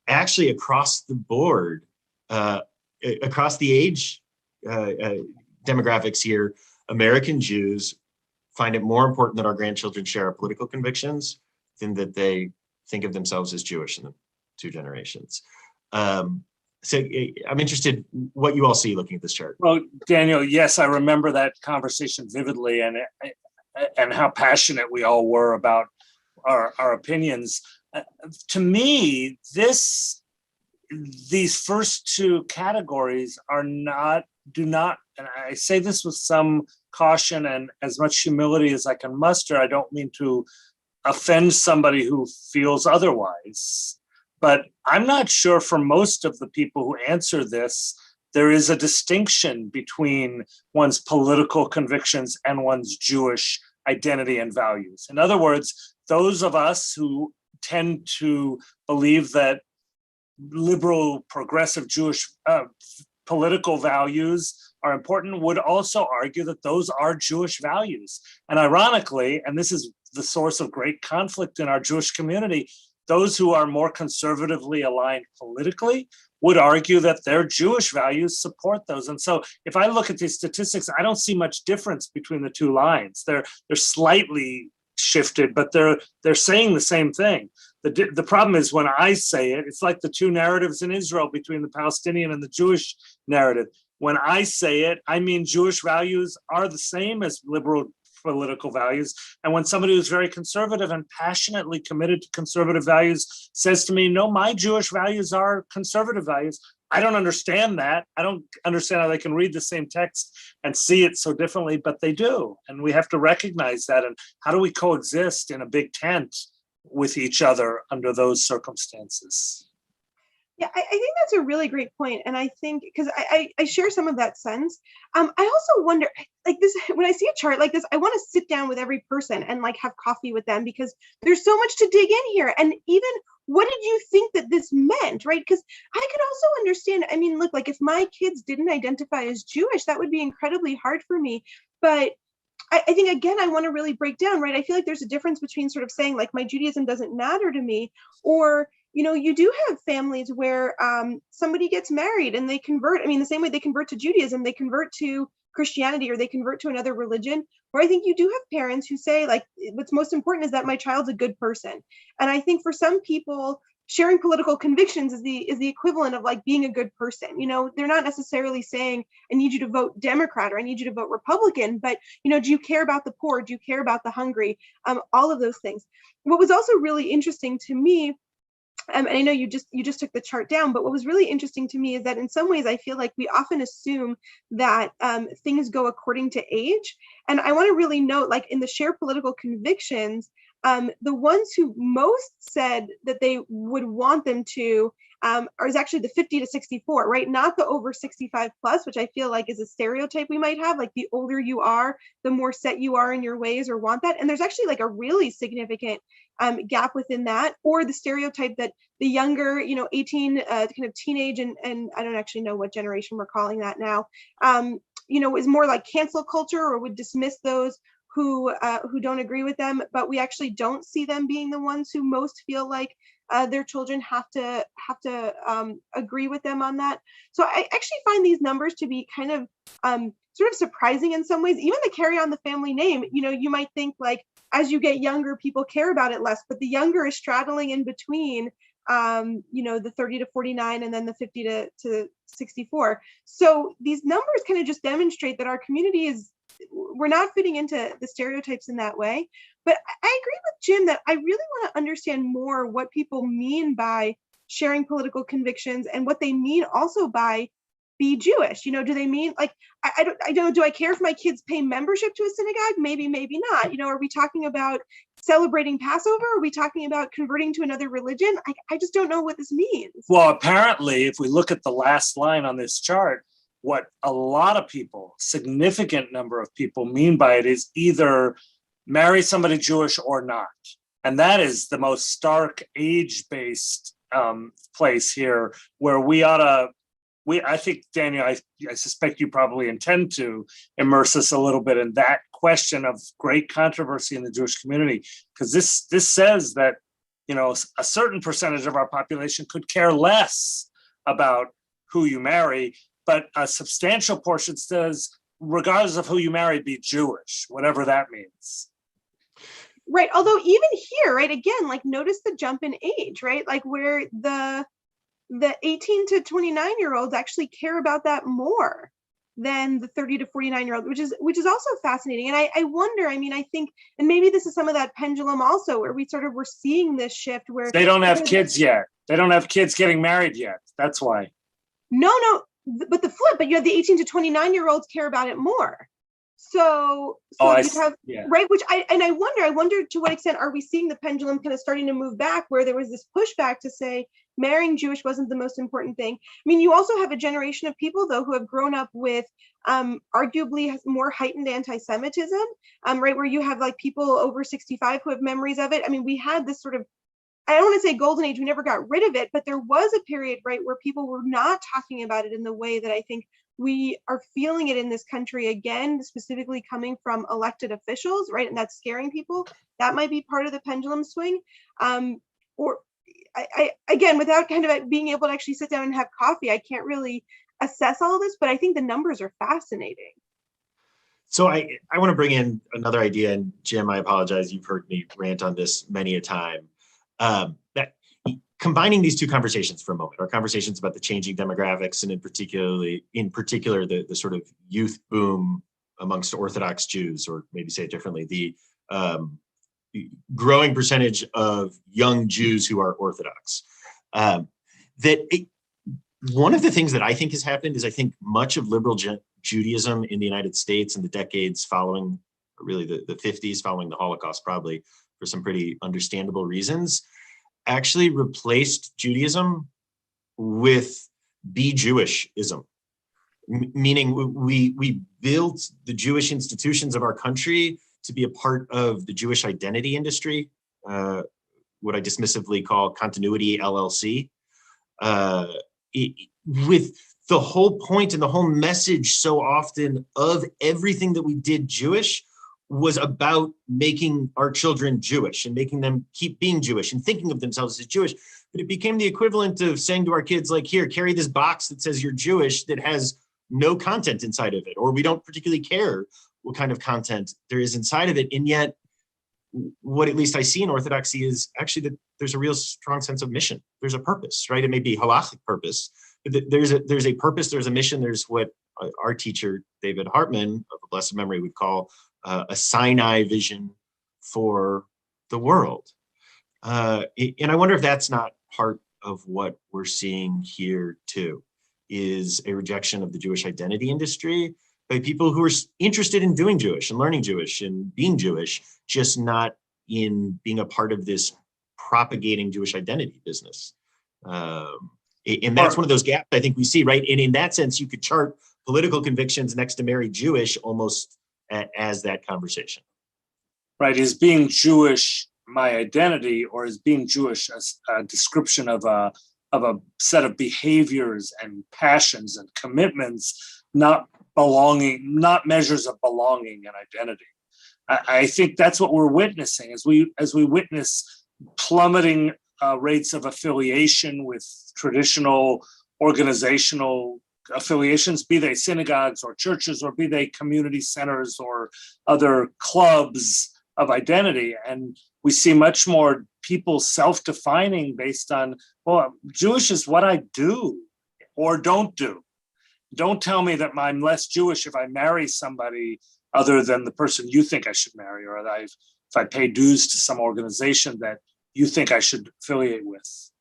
actually across the board, across the age demographics here, American Jews find it more important that our grandchildren share our political convictions than that they think of themselves as Jewish in the two generations. So I'm interested what you all see looking at this chart. Well, Daniel, yes, I remember that conversation vividly, and how passionate we all were about our opinions. To me, these first two categories do not, and I say this with some caution and as much humility as I can muster. I don't mean to offend somebody who feels otherwise, but I'm not sure for most of the people who answer this, there is a distinction between one's political convictions and one's Jewish identity and values. In other words, those of us who tend to believe that liberal, progressive Jewish political values are important would also argue that those are Jewish values. And ironically, and this is the source of great conflict in our Jewish community, those who are more conservatively aligned politically would argue that their Jewish values support those. And so if I look at these statistics, I don't see much difference between the two lines. They're slightly shifted, but they're saying the same thing. The problem is when I say it, it's like the two narratives in Israel between the Palestinian and the Jewish narrative. When I say it, I mean Jewish values are the same as liberal political values. And when somebody who's very conservative and passionately committed to conservative values says to me, no, my Jewish values are conservative values, I don't understand that. I don't understand how they can read the same text and see it so differently, but they do. And we have to recognize that. And how do we coexist in a big tent with each other under those circumstances? Yeah, I think that's a really great point. And I think, because I share some of that sense. I also wonder, like this, when I see a chart like this, I want to sit down with every person and like have coffee with them because there's so much to dig in here. And even what did you think that this meant, right? Because I could also understand, I mean, look, like if my kids didn't identify as Jewish, that would be incredibly hard for me. But I think, again, I want to really break down, right? I feel like there's a difference between sort of saying like my Judaism doesn't matter to me, or, you know, you do have families where somebody gets married and they convert. I mean, the same way they convert to Judaism, they convert to Christianity or they convert to another religion, where I think you do have parents who say like, what's most important is that my child's a good person. And I think for some people, sharing political convictions is the equivalent of like being a good person. You know, they're not necessarily saying, I need you to vote Democrat or I need you to vote Republican, but, you know, do you care about the poor? Do you care about the hungry? All of those things. What was also really interesting to me, and I know you just took the chart down, but what was really interesting to me is that in some ways, I feel like we often assume that things go according to age. And I want to really note, like in the shared political convictions, the ones who most said that they would want them to is actually the 50 to 64, right? Not the over 65 plus, which I feel like is a stereotype we might have. Like the older you are, the more set you are in your ways or want that. And there's actually like a really significant gap within that, or the stereotype that the younger, 18, kind of teenage, and I don't actually know what generation we're calling that now, is more like cancel culture or would dismiss those who don't agree with them, but we actually don't see them being the ones who most feel like their children have to agree with them on that. So I actually find these numbers to be kind of sort of surprising in some ways. Even the carry on the family name, you might think like as you get younger, people care about it less, but the younger is straddling in between, the 30 to 49 and then the 50 to 64. So these numbers kind of just demonstrate that our community we're not fitting into the stereotypes in that way. But I agree with Jim that I really want to understand more what people mean by sharing political convictions and what they mean also by be Jewish. Do they mean like, I don't, do I care if my kids pay membership to a synagogue? Maybe, maybe not. Are we talking about celebrating Passover? Are we talking about converting to another religion? I just don't know what this means. Well, apparently, if we look at the last line on this chart, what a lot of people, significant number of people mean by it is either marry somebody Jewish or not. And that is the most stark age-based place here where I think, Daniel, I suspect you probably intend to immerse us a little bit in that question of great controversy in the Jewish community, because this says that, a certain percentage of our population could care less about who you marry, but a substantial portion says, regardless of who you marry, be Jewish, whatever that means. Right. Although even here, right, again, like notice the jump in age, right? Like where the 18 to 29-year-olds actually care about that more than the 30 to 49-year-old, which is also fascinating. And I wonder, I think, and maybe this is some of that pendulum also, where we're seeing this shift where they don't have kids yet. They don't have kids getting married yet. That's why. No, but the flip, but you have the 18 to 29-year-olds care about it more. So you have, yeah. Right, which I wonder to what extent are we seeing the pendulum kind of starting to move back, where there was this pushback to say marrying Jewish wasn't the most important thing. You also have a generation of people though who have grown up with arguably more heightened anti-Semitism, right, where you have like people over 65 who have memories of it. We had this sort of, I don't want to say golden age, we never got rid of it, but there was a period, right, where people were not talking about it in the way that I think we are feeling it in this country again, specifically coming from elected officials, right? And that's scaring people. That might be part of the pendulum swing. Or I again, without kind of being able to actually sit down and have coffee, I can't really assess all of this, but I think the numbers are fascinating. So I want to bring in another idea, and Jim, I apologize, you've heard me rant on this many a time. That combining these two conversations for a moment, our conversations about the changing demographics, and in particular the sort of youth boom amongst Orthodox Jews, or maybe say it differently, the growing percentage of young Jews who are Orthodox. One of the things that I think has happened is I think much of liberal Judaism in the United States in the decades following, really the 50s, following the Holocaust, probably for some pretty understandable reasons, actually replaced Judaism with be Jewishism, meaning we built the Jewish institutions of our country to be a part of the Jewish identity industry, what I dismissively call continuity LLC, with the whole point and the whole message so often of everything that we did Jewish was about making our children Jewish and making them keep being Jewish and thinking of themselves as Jewish. But it became the equivalent of saying to our kids, like, here, carry this box that says you're Jewish that has no content inside of it, or we don't particularly care what kind of content there is inside of it. And yet, what at least I see in Orthodoxy is actually that there's a real strong sense of mission. There's a purpose, right? It may be halachic purpose, but there's a purpose, there's a mission, there's what our teacher, David Hartman, of blessed memory, would call a Sinai vision for the world. And I wonder if that's not part of what we're seeing here too, is a rejection of the Jewish identity industry by people who are interested in doing Jewish and learning Jewish and being Jewish, just not in being a part of this propagating Jewish identity business. And that's one of those gaps I think we see, right? And in that sense, you could chart political convictions next to marry Jewish almost as that conversation. Right. Is being Jewish my identity, or is being Jewish a description of a set of behaviors and passions and commitments, not belonging, not measures of belonging and identity? I think that's what we're witnessing as we witness plummeting rates of affiliation with traditional organizational affiliations, be they synagogues or churches, or be they community centers or other clubs of identity. And we see much more people self-defining based on, well, Jewish is what I do or don't do. Don't tell me that I'm less Jewish if I marry somebody other than the person you think I should marry, or that if I pay dues to some organization that you think I should affiliate with.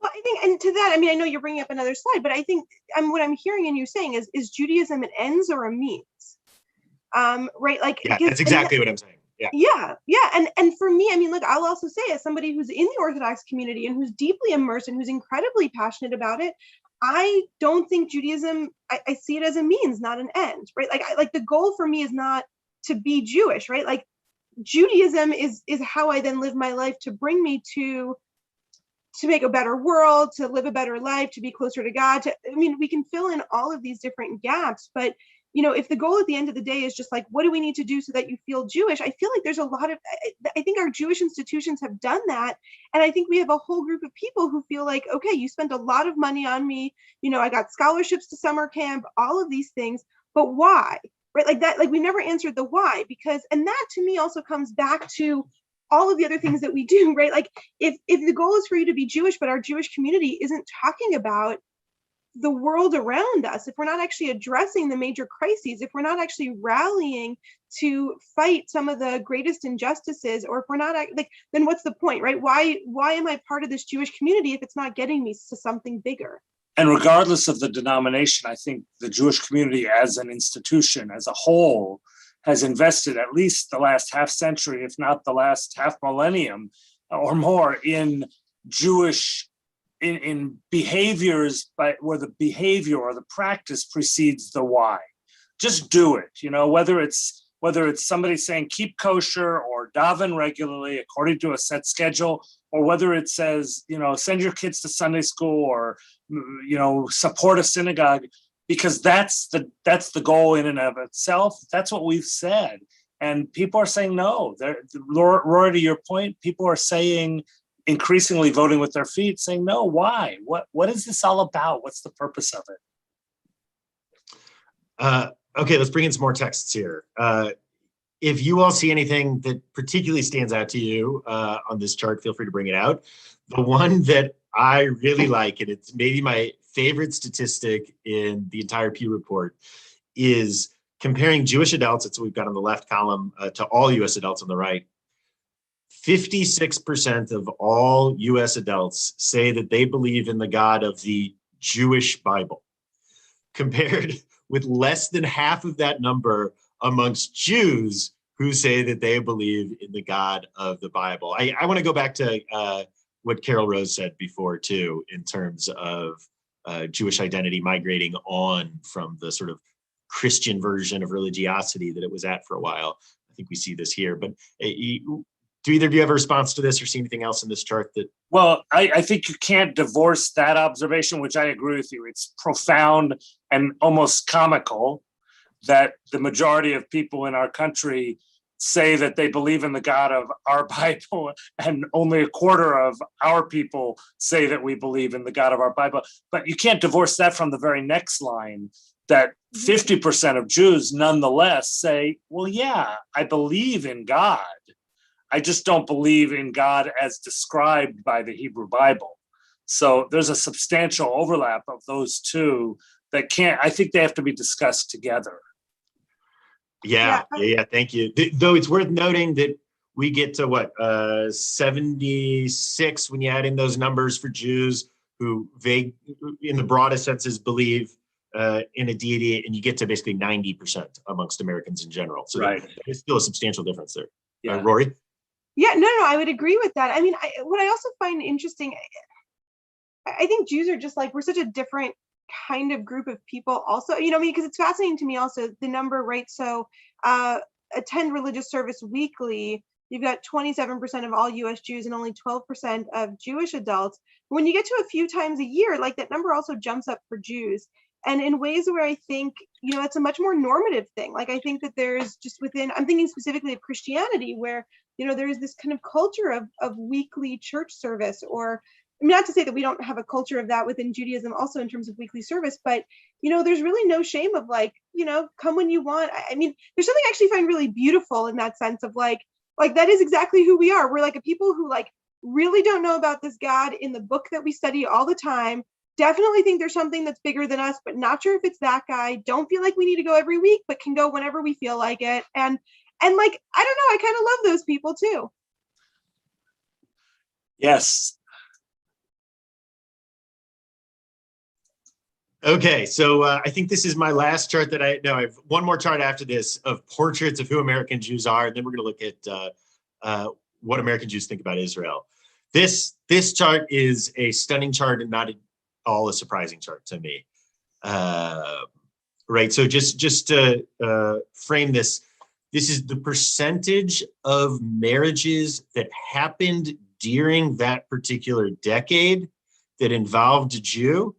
Well, I think, and to that, I mean, I know you're bringing up another slide, but I think what I'm hearing and you saying is Judaism an ends or a means? Right? Like, yeah, that's exactly what I'm saying. Yeah. And for me, I mean, look, I'll also say, as somebody who's in the Orthodox community and who's deeply immersed and who's incredibly passionate about it, I don't think Judaism, I see it as a means, not an end, right? Like the goal for me is not to be Jewish, right? Like Judaism is how I then live my life to bring me to make a better world, to live a better life, to be closer to God. I mean, we can fill in all of these different gaps, but if the goal at the end of the day is just like, what do we need to do so that you feel Jewish? I feel like there's a lot of, I think our Jewish institutions have done that. And I think we have a whole group of people who feel like, okay, you spent a lot of money on me. I got scholarships to summer camp, all of these things, but why? Right? Like that, like we never answered the why, because, and that to me also comes back to all of the other things that we do, right? Like if the goal is for you to be Jewish, but our Jewish community isn't talking about the world around us, if we're not actually addressing the major crises, if we're not actually rallying to fight some of the greatest injustices, or if we're not like, then what's the point, right? Why am I part of this Jewish community if it's not getting me to something bigger? And regardless of the denomination, I think the Jewish community as an institution, as a whole, has invested at least the last half century, if not the last half millennium or more, in Jewish in behaviors, where the behavior or the practice precedes the why. Just do it. Whether it's somebody saying keep kosher or daven regularly according to a set schedule, or whether it says send your kids to Sunday school, or support a synagogue, because that's the goal in and of itself. That's what we've said, and people are saying no. Rory, to your point, people are saying, increasingly voting with their feet, saying no. Why? What is this all about? What's the purpose of it? Okay, let's bring in some more texts here. If you all see anything that particularly stands out to you on this chart, feel free to bring it out. The one that I really like, and it's maybe my favorite statistic in the entire Pew report, is comparing Jewish adults, that's what we've got on the left column, to all US adults on the right. 56% of all US adults say that they believe in the God of the Jewish Bible, compared with less than half of that number amongst Jews who say that they believe in the God of the Bible. I want to go back to what Carol Rose said before too, in terms of Jewish identity migrating on from the sort of Christian version of religiosity that it was at for a while. I think we see this here, but do either of you have a response to this or see anything else in this chart that? Well, I think you can't divorce that observation, which I agree with you. It's profound and almost comical that the majority of people in our country say that they believe in the God of our Bible, and only a quarter of our people say that we believe in the God of our Bible. But you can't divorce that from the very next line, that 50% of Jews nonetheless say, well, yeah, I believe in God. I just don't believe in God as described by the Hebrew Bible. So there's a substantial overlap of those two that I think they have to be discussed together. Yeah. Thank you. Though it's worth noting that we get to 76 when you add in those numbers for Jews who in the broadest senses believe in a deity, and you get to basically 90% amongst Americans in general. So right. There's still a substantial difference there. Yeah. Rory? Yeah, no, I would agree with that. I mean, what I also find interesting, I think Jews are just like, we're such a different kind of group of people also, I mean, because it's fascinating to me also the number, right? So attend religious service weekly, you've got 27% of all US Jews and only 12% of Jewish adults. When you get to a few times a year, like that number also jumps up for Jews. And in ways where I think, it's a much more normative thing. Like, I think that there's just within, I'm thinking specifically of Christianity, where, there's this kind of culture of weekly church service, or I mean, not to say that we don't have a culture of that within Judaism also in terms of weekly service, but, there's really no shame of like, come when you want. I mean, there's something I actually find really beautiful in that sense of like that is exactly who we are. We're like a people who like really don't know about this God in the book that we study all the time. Definitely think there's something that's bigger than us, but not sure if it's that guy. Don't feel like we need to go every week, but can go whenever we feel like it. And like, I don't know, I kind of love those people too. Yes. Okay, so I think this is my last chart that I have one more chart after this of portraits of who American Jews are, and then we're going to look at what American Jews think about Israel. This chart is a stunning chart and not at all a surprising chart to me. Right, so just to frame this is the percentage of marriages that happened during that particular decade that involved a Jew,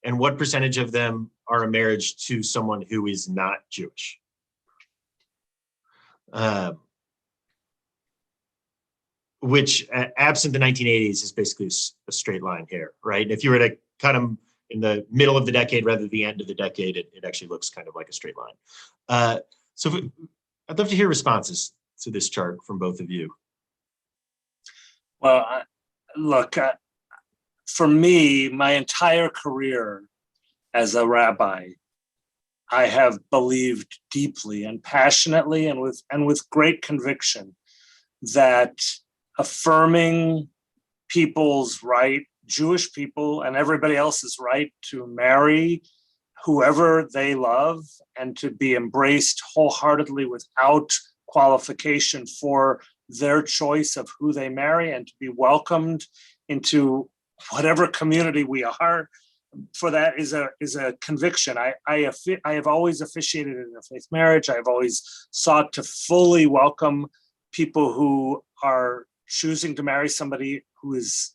and what percentage of them are a marriage to someone who is not Jewish. Which, absent the 1980s, is basically a straight line here, right? And if you were to cut them in the middle of the decade rather than the end of the decade, it actually looks kind of like a straight line. So I'd love to hear responses to this chart from both of you. Well, look, for me, my entire career as a rabbi, I have believed deeply and passionately and with great conviction that affirming people's right, Jewish people and everybody else's right to marry whoever they love and to be embraced wholeheartedly without qualification for their choice of who they marry, and to be welcomed into whatever community we are, for that is a conviction. I have always officiated in a faith marriage. I have always sought to fully welcome people who are choosing to marry somebody who is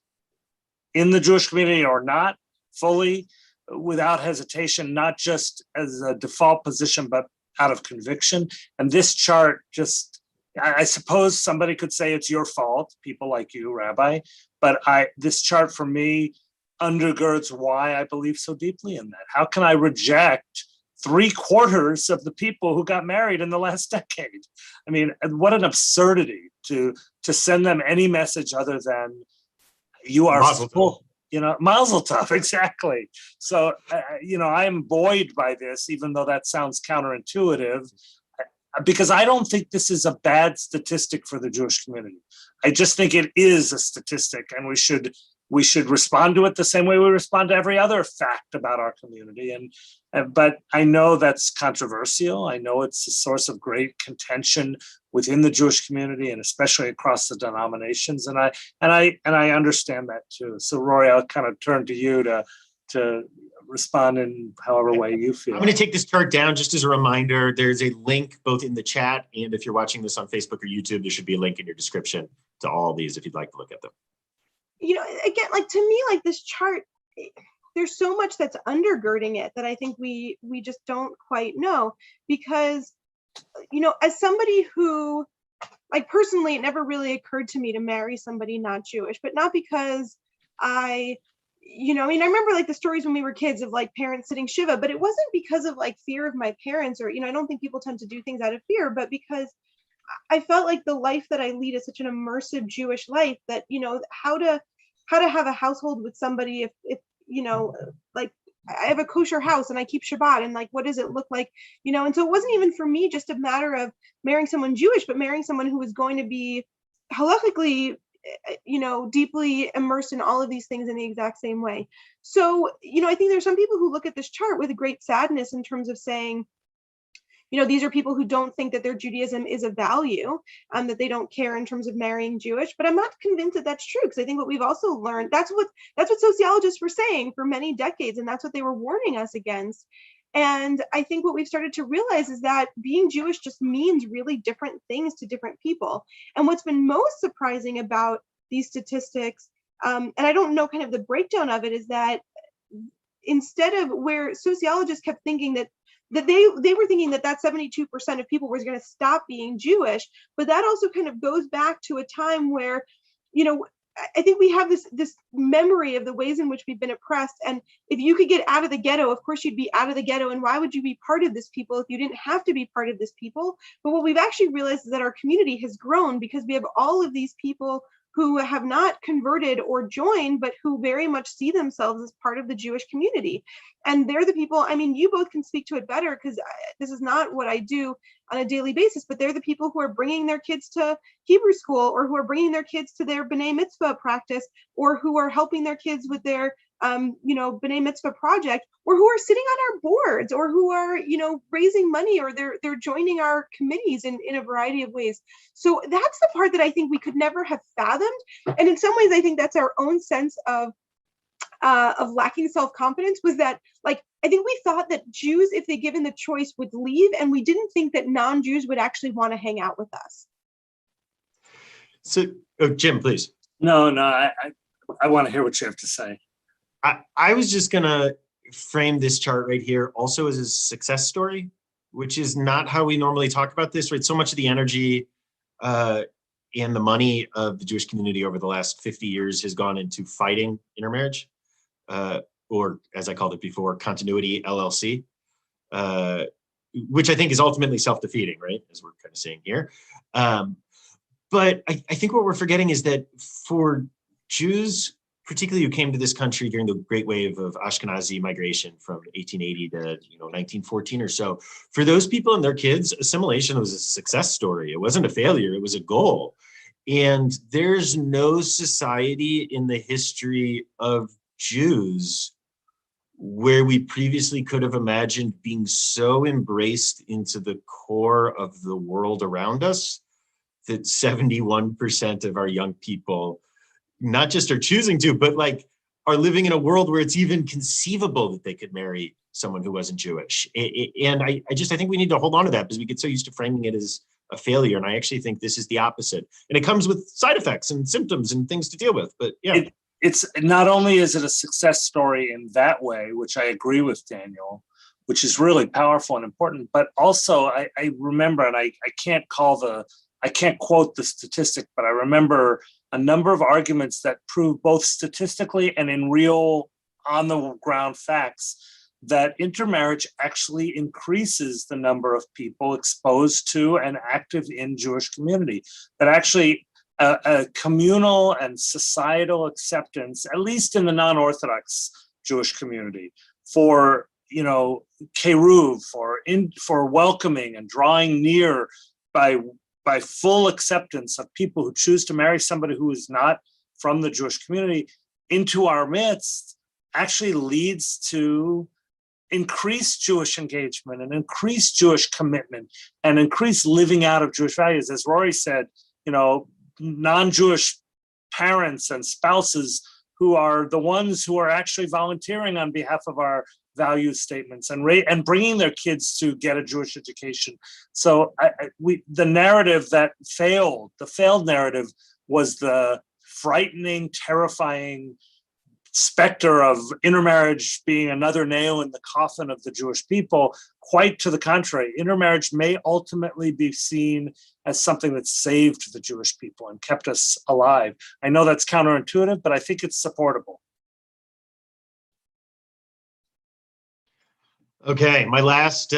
in the Jewish community or not, fully, without hesitation, not just as a default position, but out of conviction. And this chart just, I suppose somebody could say it's your fault, people like you, Rabbi, but this chart for me undergirds why I believe so deeply in that. How can I reject 3/4 of the people who got married in the last decade? I mean, what an absurdity to send them any message other than you are full, Mazel tov, exactly. So, I am buoyed by this, even though that sounds counterintuitive, because I don't think this is a bad statistic for the Jewish community. I just think it is a statistic, and we should respond to it the same way we respond to every other fact about our community. But I know that's controversial. I know it's a source of great contention within the Jewish community, and especially across the denominations. And I understand that too. So Rory, I'll kind of turn to you to respond in however way you feel. I'm going to take this chart down just as a reminder. There's a link both in the chat, and if you're watching this on Facebook or YouTube, there should be a link in your description to all of these if you'd like to look at them. Again, like to me, like this chart, there's so much that's undergirding it that I think we just don't quite know, because, as somebody who, like personally, it never really occurred to me to marry somebody not Jewish, but not because I remember like the stories when we were kids of like parents sitting Shiva, but it wasn't because of like fear of my parents, or, I don't think people tend to do things out of fear, but because I felt like the life that I lead is such an immersive Jewish life that, how to have a household with somebody if like I have a kosher house and I keep Shabbat, and like, what does it look like? And so it wasn't even for me just a matter of marrying someone Jewish, but marrying someone who was going to be halakhically, deeply immersed in all of these things in the exact same way. So, I think there's some people who look at this chart with a great sadness in terms of saying, these are people who don't think that their Judaism is a value, that they don't care in terms of marrying Jewish. But I'm not convinced that that's true, because I think what we've also learned, that's what sociologists were saying for many decades, and that's what they were warning us against. And I think what we've started to realize is that being Jewish just means really different things to different people. And what's been most surprising about these statistics, and I don't know kind of the breakdown of it, is that instead of where sociologists kept thinking that they were thinking that 72% of people was going to stop being Jewish, but that also kind of goes back to a time where, I think we have this memory of the ways in which we've been oppressed. And if you could get out of the ghetto, of course you'd be out of the ghetto. And why would you be part of this people if you didn't have to be part of this people? But what we've actually realized is that our community has grown because we have all of these people who have not converted or joined, but who very much see themselves as part of the Jewish community. And they're the people, I mean, you both can speak to it better because this is not what I do on a daily basis, but they're the people who are bringing their kids to Hebrew school, or who are bringing their kids to their B'nai Mitzvah practice, or who are helping their kids with their B'nai Mitzvah project, or who are sitting on our boards, or who are, raising money, or they're joining our committees in a variety of ways. So that's the part that I think we could never have fathomed. And in some ways, I think that's our own sense of lacking self-confidence, was that, like, I think we thought that Jews, if they given the choice, would leave, and we didn't think that non-Jews would actually want to hang out with us. So, Jim, please. No, I want to hear what you have to say. I was just going to frame this chart right here also as a success story, which is not how we normally talk about this, right? So much of the energy and the money of the Jewish community over the last 50 years has gone into fighting intermarriage, or as I called it before, continuity LLC, which I think is ultimately self-defeating, right? As we're kind of saying here. But I think what we're forgetting is that for Jews, particularly who came to this country during the great wave of Ashkenazi migration from 1880 to 1914 or so, for those people and their kids, assimilation was a success story. It wasn't a failure, it was a goal. And there's no society in the history of Jews where we previously could have imagined being so embraced into the core of the world around us that 71% of our young people not just are choosing to, but like are living in a world where it's even conceivable that they could marry someone who wasn't Jewish. And I think we need to hold on to that, because we get so used to framing it as a failure. And I actually think this is the opposite. And it comes with side effects and symptoms and things to deal with. But yeah. It's not only is it a success story in that way, which I agree with Daniel, which is really powerful and important, but also I remember, and I can't quote the statistic, but I remember a number of arguments that prove both statistically and in real on the ground facts that intermarriage actually increases the number of people exposed to and active in Jewish community, that actually a communal and societal acceptance, at least in the non-Orthodox Jewish community, for keruv, for welcoming and drawing near by full acceptance of people who choose to marry somebody who is not from the Jewish community into our midst, actually leads to increased Jewish engagement and increased Jewish commitment and increased living out of Jewish values. As Rory said, non-Jewish parents and spouses who are the ones who are actually volunteering on behalf of our value statements and bringing their kids to get a Jewish education. So the narrative that failed, the failed narrative, was the frightening, terrifying specter of intermarriage being another nail in the coffin of the Jewish people. Quite to the contrary, intermarriage may ultimately be seen as something that saved the Jewish people and kept us alive. I know that's counterintuitive, but I think it's supportable. Okay, my last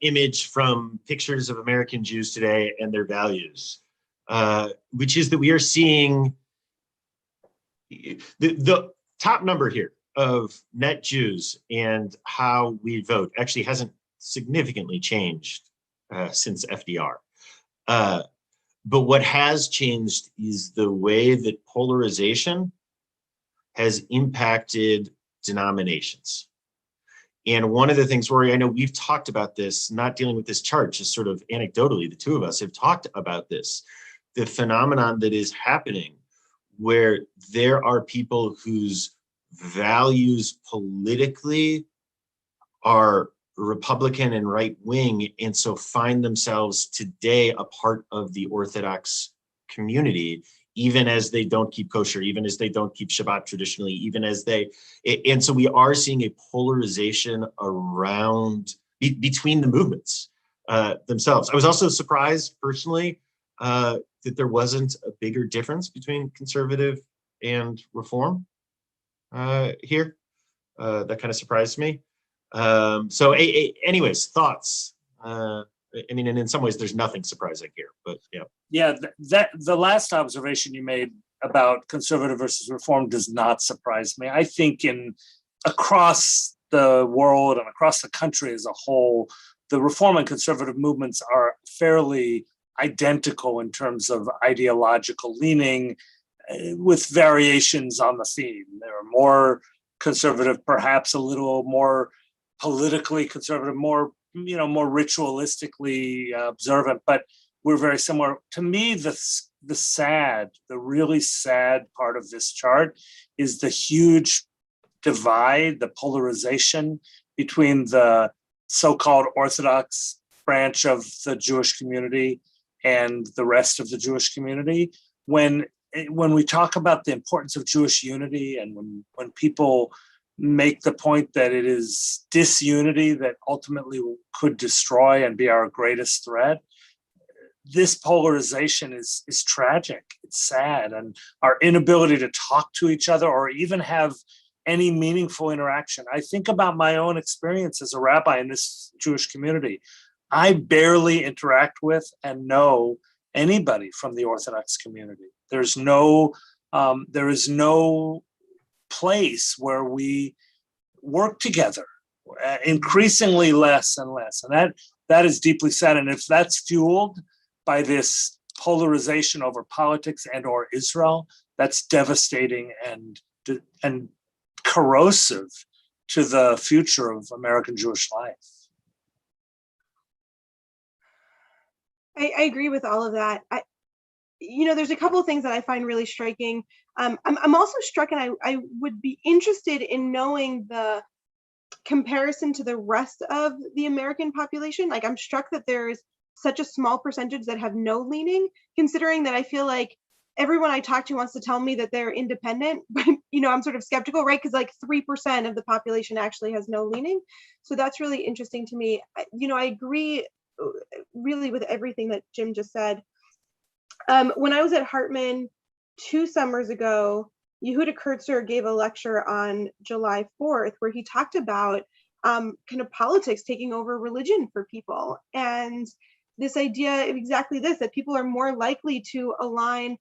image from pictures of American Jews today and their values, which is that we are seeing the top number here of net Jews and how we vote actually hasn't significantly changed since FDR. But what has changed is the way that polarization has impacted denominations. And one of the things, Rory, I know we've talked about this, not dealing with this chart, just sort of anecdotally, the two of us have talked about this, the phenomenon that is happening where there are people whose values politically are Republican and right wing, and so find themselves today a part of the Orthodox community, even as they don't keep kosher, even as they don't keep Shabbat traditionally, even as they, and so we are seeing a polarization around between the movements themselves. I was also surprised personally that there wasn't a bigger difference between conservative and reform here. That kind of surprised me. So anyways, thoughts. I mean, and in some ways there's nothing surprising here, but yeah. Yeah, that the last observation you made about conservative versus reform does not surprise me. I think across the world and across the country as a whole, the reform and conservative movements are fairly identical in terms of ideological leaning, with variations on the theme. There are more conservative, perhaps a little more politically conservative, more ritualistically observant, but we're very similar. To me, the really sad part of this chart is the huge divide, the polarization between the so-called Orthodox branch of the Jewish community and the rest of the Jewish community. When we talk about the importance of Jewish unity, and when people make the point that it is disunity that ultimately could destroy and be our greatest threat, this polarization is tragic. It's sad, and our inability to talk to each other or even have any meaningful interaction. I think about my own experience as a rabbi in this Jewish community. I barely interact with and know anybody from the Orthodox community. There is no place where we work together, increasingly less and less. And that is deeply sad. And if that's fueled by this polarization over politics and or Israel, that's devastating and corrosive to the future of American Jewish life. I agree with all of that. There's a couple of things that I find really striking. I'm also struck, and I would be interested in knowing the comparison to the rest of the American population. Like, I'm struck that there's such a small percentage that have no leaning, considering that I feel like everyone I talk to wants to tell me that they're independent, but I'm sort of skeptical, right? Because like 3% of the population actually has no leaning. So that's really interesting to me. I agree really with everything that Jim just said. When I was at Hartman 2 summers ago, Yehuda Kurtzer gave a lecture on July 4th where he talked about kind of politics taking over religion for people, and this idea of exactly this, that people are more likely to align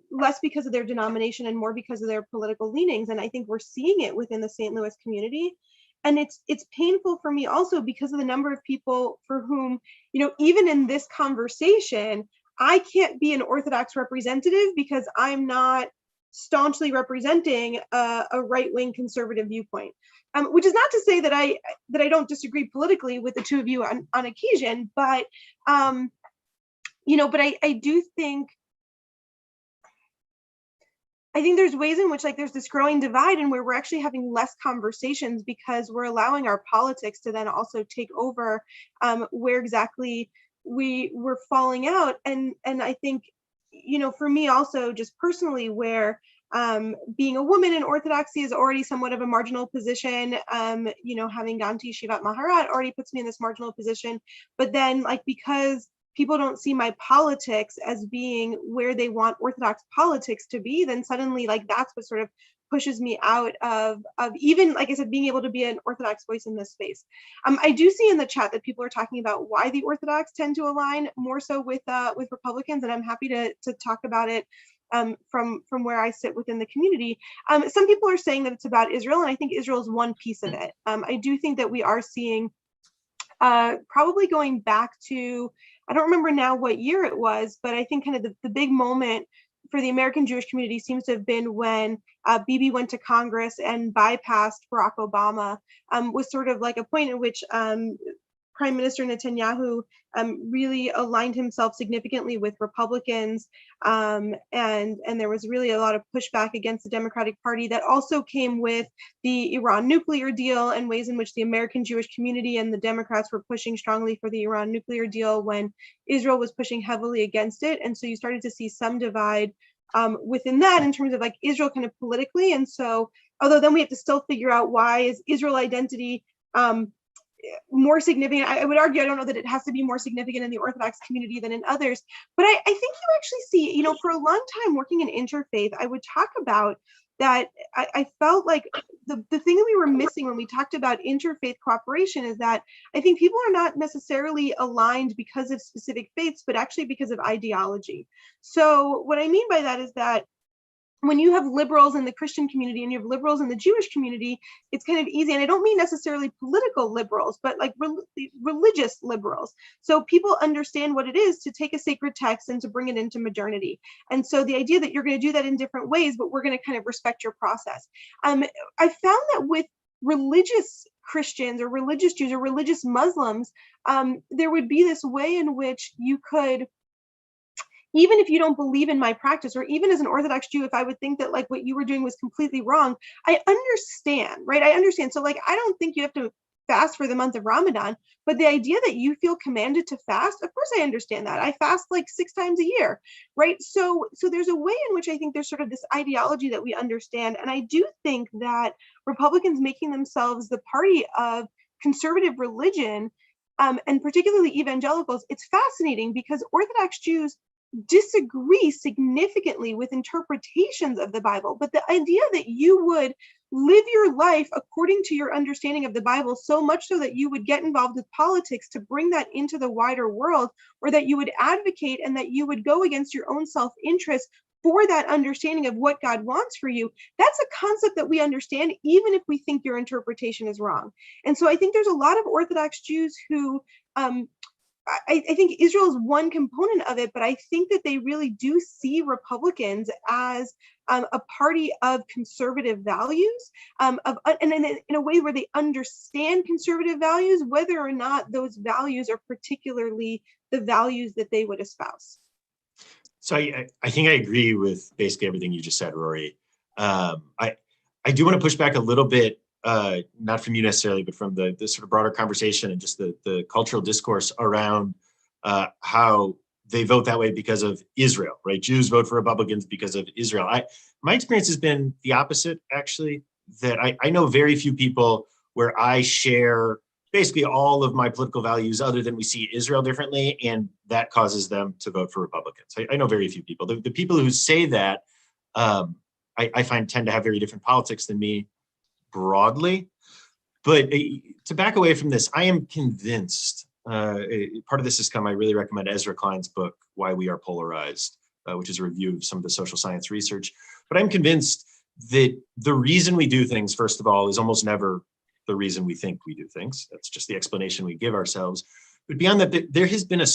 less because of their denomination and more because of their political leanings. And I think we're seeing it within the St. Louis community. And it's painful for me also because of the number of people for whom, even in this conversation, I can't be an Orthodox representative because I'm not staunchly representing a right-wing conservative viewpoint, which is not to say that I don't disagree politically with the two of you on occasion, but but I do think there's ways in which like there's this growing divide and where we're actually having less conversations because we're allowing our politics to then also take over where exactly we're falling out. And I think, for me also just personally, where being a woman in Orthodoxy is already somewhat of a marginal position, having gone to Yeshivat Maharat already puts me in this marginal position. But then like, because people don't see my politics as being where they want Orthodox politics to be, then suddenly like that's what sort of pushes me out of even, like I said, being able to be an Orthodox voice in this space. I do see in the chat that people are talking about why the Orthodox tend to align more so with Republicans, and I'm happy to talk about it from where I sit within the community. Some people are saying that it's about Israel, and I think Israel is one piece of it. I do think that we are seeing probably going back to, I don't remember now what year it was, but I think kind of the big moment for the American Jewish community seems to have been when Bibi went to Congress and bypassed Barack Obama, was sort of like a point at which Prime Minister Netanyahu really aligned himself significantly with Republicans, and there was really a lot of pushback against the Democratic Party that also came with the Iran nuclear deal and ways in which the American Jewish community and the Democrats were pushing strongly for the Iran nuclear deal when Israel was pushing heavily against it. And so you started to see some divide within that in terms of like Israel kind of politically. And so, although then we have to still figure out why is Israel identity more significant. I would argue, I don't know that it has to be more significant in the Orthodox community than in others, but I think you actually see, for a long time working in interfaith, I would talk about that. I felt like the thing that we were missing when we talked about interfaith cooperation is that I think people are not necessarily aligned because of specific faiths, but actually because of ideology. So what I mean by that is that when you have liberals in the Christian community and you have liberals in the Jewish community, it's kind of easy. And I don't mean necessarily political liberals, but like religious liberals. So people understand what it is to take a sacred text and to bring it into modernity. And so the idea that you're going to do that in different ways, but we're going to kind of respect your process. I found that with religious Christians or religious Jews or religious Muslims, there would be this way in which you could, even if you don't believe in my practice, or even as an Orthodox Jew, if I would think that like what you were doing was completely wrong, I understand, right? I understand. So like, I don't think you have to fast for the month of Ramadan, but the idea that you feel commanded to fast, of course I understand that. I fast like 6 times a year, right? So there's a way in which I think there's sort of this ideology that we understand. And I do think that Republicans making themselves the party of conservative religion, and particularly evangelicals, it's fascinating because Orthodox Jews disagree significantly with interpretations of the Bible, but the idea that you would live your life according to your understanding of the Bible, so much so that you would get involved with politics to bring that into the wider world, or that you would advocate and that you would go against your own self-interest for that understanding of what God wants for you, that's a concept that we understand, even if we think your interpretation is wrong. And so I think there's a lot of Orthodox Jews who, I think Israel is one component of it, but I think that they really do see Republicans as a party of conservative values, and in a way where they understand conservative values, whether or not those values are particularly the values that they would espouse. So I think I agree with basically everything you just said, Rory. I do want to push back a little bit, not from you necessarily, but from the sort of broader conversation and just the cultural discourse around how they vote that way because of Israel, right? Jews vote for Republicans because of Israel. My experience has been the opposite, actually, that I know very few people where I share basically all of my political values other than we see Israel differently, and that causes them to vote for Republicans. I know very few people. The people who say that, I find tend to have very different politics than me broadly. But to back away from this, I am convinced, part of this has come, I really recommend Ezra Klein's book, Why We Are Polarized, which is a review of some of the social science research. But I'm convinced that the reason we do things, first of all, is almost never the reason we think we do things. That's just the explanation we give ourselves. But beyond that, there has been a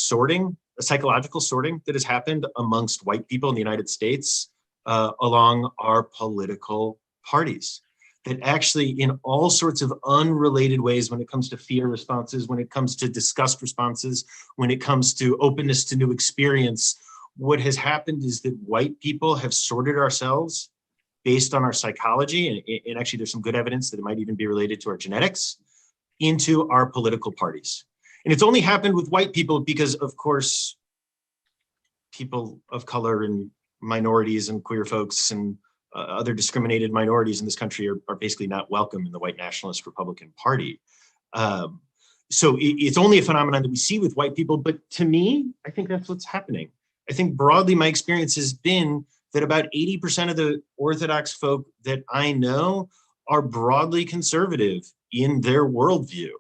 psychological sorting that has happened amongst white people in the United States along our political parties. That actually in all sorts of unrelated ways, when it comes to fear responses, when it comes to disgust responses, when it comes to openness to new experience, what has happened is that white people have sorted ourselves based on our psychology, and actually there's some good evidence that it might even be related to our genetics, into our political parties. And it's only happened with white people because, of course, people of color and minorities and queer folks and other discriminated minorities in this country are basically not welcome in the white nationalist Republican Party. So it's only a phenomenon that we see with white people, but to me, I think that's what's happening. I think broadly my experience has been that about 80% of the Orthodox folk that I know are broadly conservative in their worldview.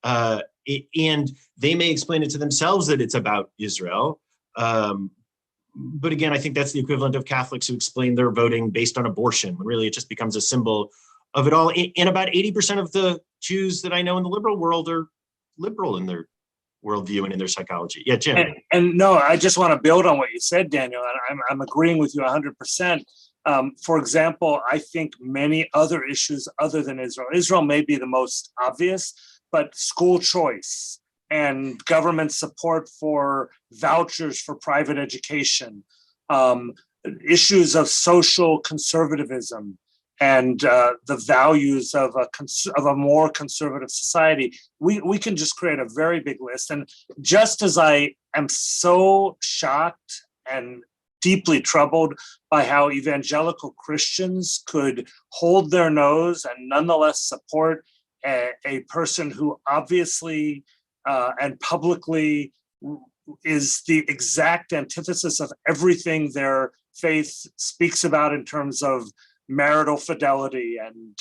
And they may explain it to themselves that it's about Israel. But again, I think that's the equivalent of Catholics who explain their voting based on abortion, when really it just becomes a symbol of it all. And about 80% of the Jews that I know in the liberal world are liberal in their worldview and in their psychology. Yeah, Jim. And no, I just want to build on what you said, Daniel, and I'm agreeing with you 100%. For example, I think many other issues other than Israel may be the most obvious, but school choice and government support for vouchers for private education, issues of social conservatism, and the values of a more conservative society. We can just create a very big list. And just as I am so shocked and deeply troubled by how evangelical Christians could hold their nose and nonetheless support a person who obviously and publicly is the exact antithesis of everything their faith speaks about in terms of marital fidelity and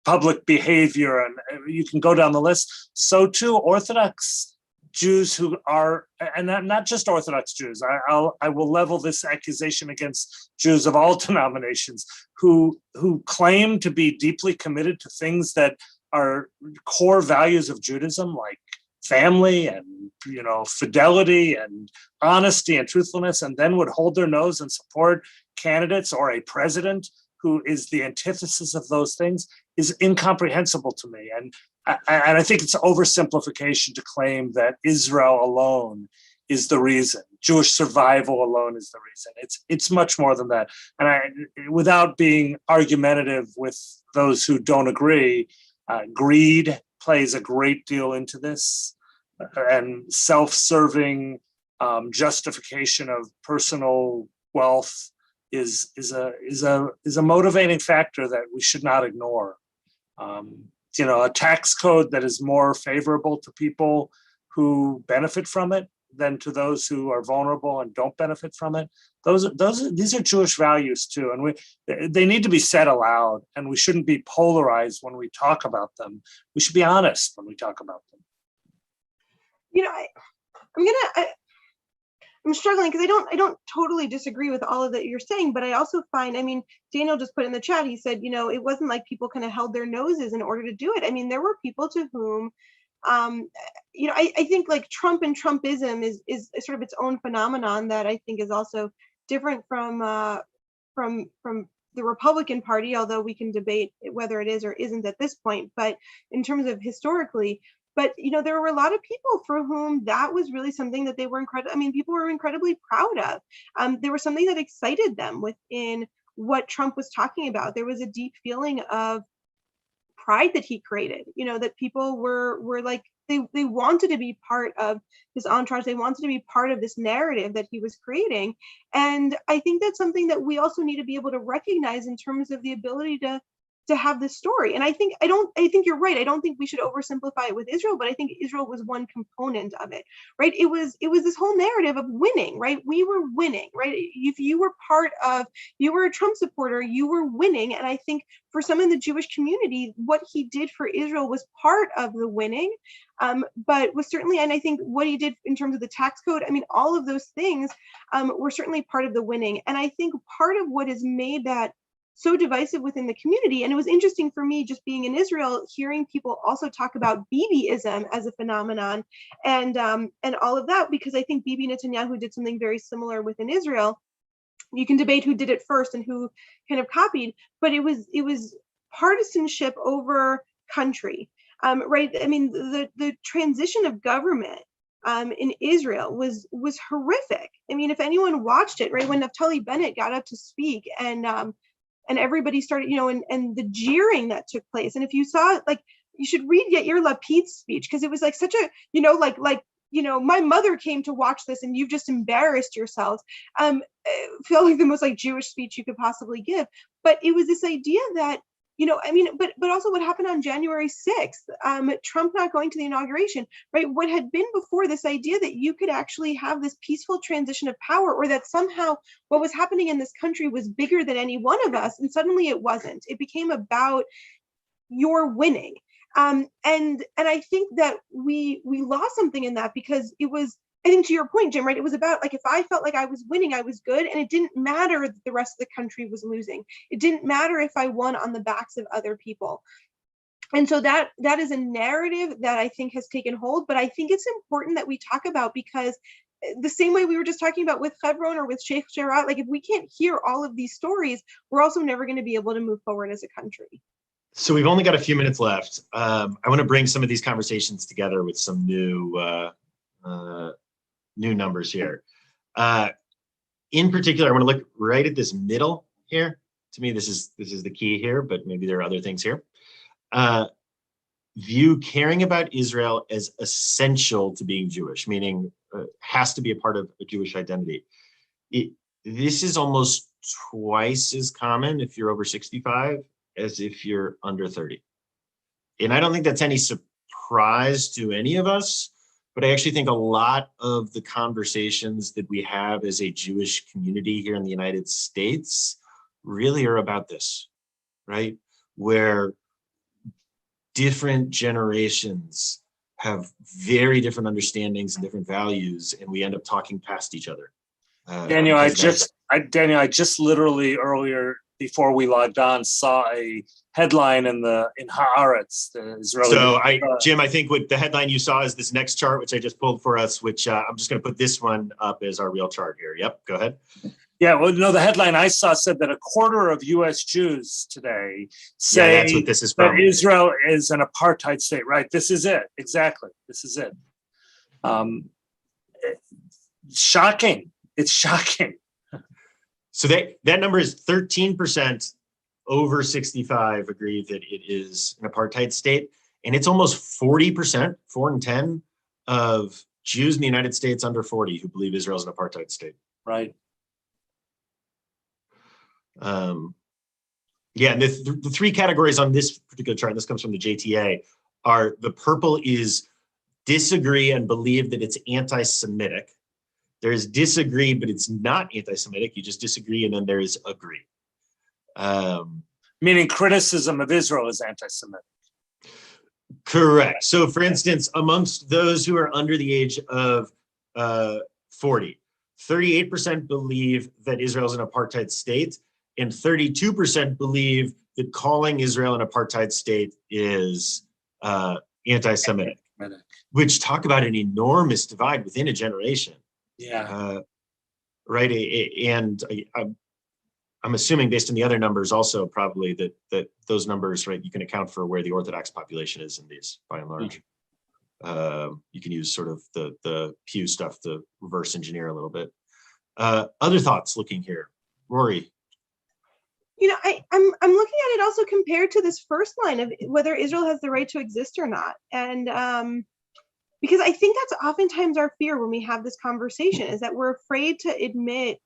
public behavior, and you can go down the list. So too Orthodox Jews who are, and not just Orthodox Jews, I will level this accusation against Jews of all denominations who claim to be deeply committed to things that are core values of Judaism, like family and fidelity and honesty and truthfulness, and then would hold their nose and support candidates or a president who is the antithesis of those things, is incomprehensible to me. And I think it's oversimplification to claim that Israel alone is the reason, Jewish survival alone is the reason. It's much more than that. And without being argumentative with those who don't agree, greed plays a great deal into this, and self-serving justification of personal wealth is a motivating factor that we should not ignore. A tax code that is more favorable to people who benefit from it than to those who are vulnerable and don't benefit from it. These are Jewish values too, and they need to be said aloud. And we shouldn't be polarized when we talk about them. We should be honest when we talk about them. I'm struggling because I don't totally disagree with all of that you're saying, but I also find, Daniel just put in the chat, he said, it wasn't like people kind of held their noses in order to do it. There were people to whom, I think like Trump and Trumpism is sort of its own phenomenon that I think is also different from the Republican Party, although we can debate whether it is or isn't at this point, but in terms of historically. But, there were a lot of people for whom that was really something that they were people were incredibly proud of. There was something that excited them within what Trump was talking about. There was a deep feeling of pride that he created, that people were like, they wanted to be part of this entourage. They wanted to be part of this narrative that he was creating. And I think that's something that we also need to be able to recognize in terms of the ability to have this story. And I think you're right. I don't think we should oversimplify it with Israel, but I think Israel was one component of it, right? It was this whole narrative of winning, right? We were winning, right? If you were you were a Trump supporter, you were winning. And I think for some in the Jewish community, what he did for Israel was part of the winning, but was certainly, and I think what he did in terms of the tax code, all of those things were certainly part of the winning. And I think part of what has made that so divisive within the community. And it was interesting for me just being in Israel, hearing people also talk about Bibiism as a phenomenon and all of that, because I think Bibi Netanyahu did something very similar within Israel. You can debate who did it first and who kind of copied, but it was partisanship over country, right? The transition of government in Israel was horrific. If anyone watched it, right, when Naftali Bennett got up to speak and everybody started, and the jeering that took place. And if you saw, you should read Yair Lapid's speech, because it was like such a, my mother came to watch this and you've just embarrassed yourselves. Feel like the most Jewish speech you could possibly give. But it was this idea that, but also what happened on January 6th, Trump not going to the inauguration, right? What had been before, this idea that you could actually have this peaceful transition of power, or that somehow what was happening in this country was bigger than any one of us. And suddenly it wasn't. It became about your winning. And I think that we lost something in that, because it was, I think to your point, Jim, right? It was about if I felt like I was winning, I was good. And it didn't matter that the rest of the country was losing. It didn't matter if I won on the backs of other people. And so that is a narrative that I think has taken hold, but I think it's important that we talk about, because the same way we were just talking about with Hebron or with Sheikh Jarrah, like if we can't hear all of these stories, we're also never going to be able to move forward as a country. So we've only got a few minutes left. I want to bring some of these conversations together with some new numbers here. In particular, I want to look right at this middle here. To me, this is the key here, but maybe there are other things here. View caring about Israel as essential to being Jewish, meaning has to be a part of a Jewish identity. This is almost twice as common if you're over 65 as if you're under 30. And I don't think that's any surprise to any of us, but I actually think a lot of the conversations that we have as a Jewish community here in the United States really are about this, right? Where different generations have very different understandings and different values, and we end up talking past each other. Daniel, I just literally earlier before we logged on saw a headline in Haaretz, the Israeli. So Jim, I think what the headline you saw is this next chart, which I just pulled for us, which I'm just going to put this one up as our real chart here. Yep, go ahead. Yeah, well, no, the headline I saw said that a quarter of U.S. Jews today say that's what this is from. That Israel is an apartheid state. Right, this is it. Exactly, this is it. Shocking. It's shocking. So that number is 13% over 65 agree that it is an apartheid state. And it's almost 40%, 4 in 10 of Jews in the United States under 40 who believe Israel is an apartheid state. Right. Yeah, and the three categories on this particular chart, and this comes from the JTA, are the purple is disagree and believe that it's anti-Semitic. There's disagree, but it's not anti-Semitic. You just disagree, and then there's agree. Meaning criticism of Israel is anti-Semitic. Correct. So, for instance, amongst those who are under the age of 40, 38% believe that Israel is an apartheid state, and 32% believe that calling Israel an apartheid state is anti-Semitic, which talk about an enormous divide within a generation. Yeah. Right. And I'm assuming based on the other numbers also probably that those numbers, right, you can account for where the Orthodox population is in these by and large. You can use sort of the Pew stuff to reverse engineer a little bit. Other thoughts looking here, Rory? You know, I'm looking at it also compared to this first line of whether Israel has the right to exist or not. And because I think that's oftentimes our fear when we have this conversation is that we're afraid to admit,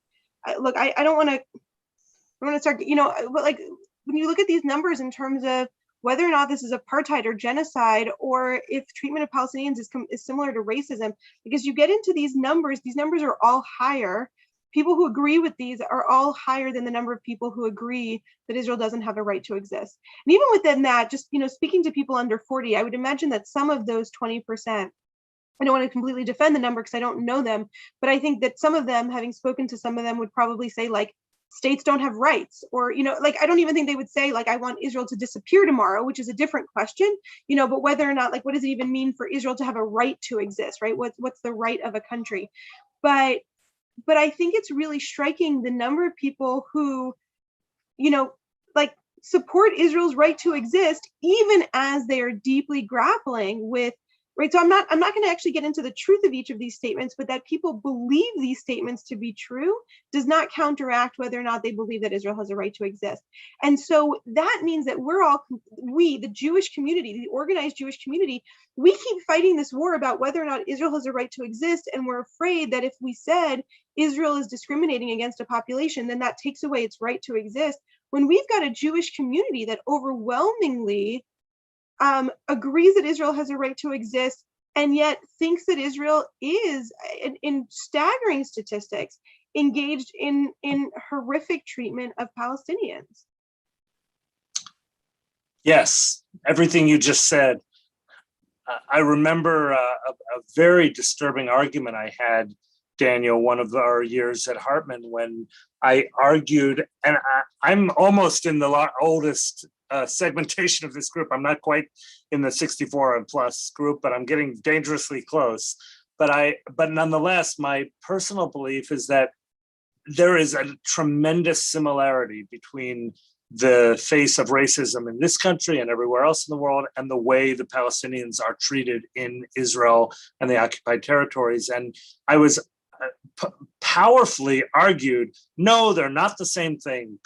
look, I don't want to start, you know, but like when you look at these numbers in terms of whether or not this is apartheid or genocide, or if treatment of Palestinians is similar to racism, because you get into these numbers are all higher. People who agree with these are all higher than the number of people who agree that Israel doesn't have a right to exist. And even within that, just, you know, speaking to people under 40, I would imagine that some of those 20%, I don't want to completely defend the number because I don't know them, but I think that some of them, having spoken to some of them, would probably say like, states don't have rights, or, you know, like, I don't even think they would say like, I want Israel to disappear tomorrow, which is a different question, you know, but whether or not, like, what does it even mean for Israel to have a right to exist, right? What's the right of a country? But I think it's really striking the number of people who, you know, like support Israel's right to exist, even as they are deeply grappling with, right? So I'm not going to actually get into the truth of each of these statements, but that people believe these statements to be true does not counteract whether or not they believe that Israel has a right to exist. And so that means that we, the Jewish community, the organized Jewish community, we keep fighting this war about whether or not Israel has a right to exist. And we're afraid that if we said Israel is discriminating against a population, then that takes away its right to exist. When we've got a Jewish community that overwhelmingly agrees that Israel has a right to exist, and yet thinks that Israel is, in staggering statistics, engaged in horrific treatment of Palestinians. Yes, everything you just said. I remember a very disturbing argument I had, Daniel, one of our years at Hartman, when I argued, and I'm almost in the oldest segmentation of this group. I'm not quite in the 64 and plus group, but I'm getting dangerously close. But nonetheless, my personal belief is that there is a tremendous similarity between the face of racism in this country and everywhere else in the world, and the way the Palestinians are treated in Israel and the occupied territories. And I was powerfully argued, no, they're not the same thing.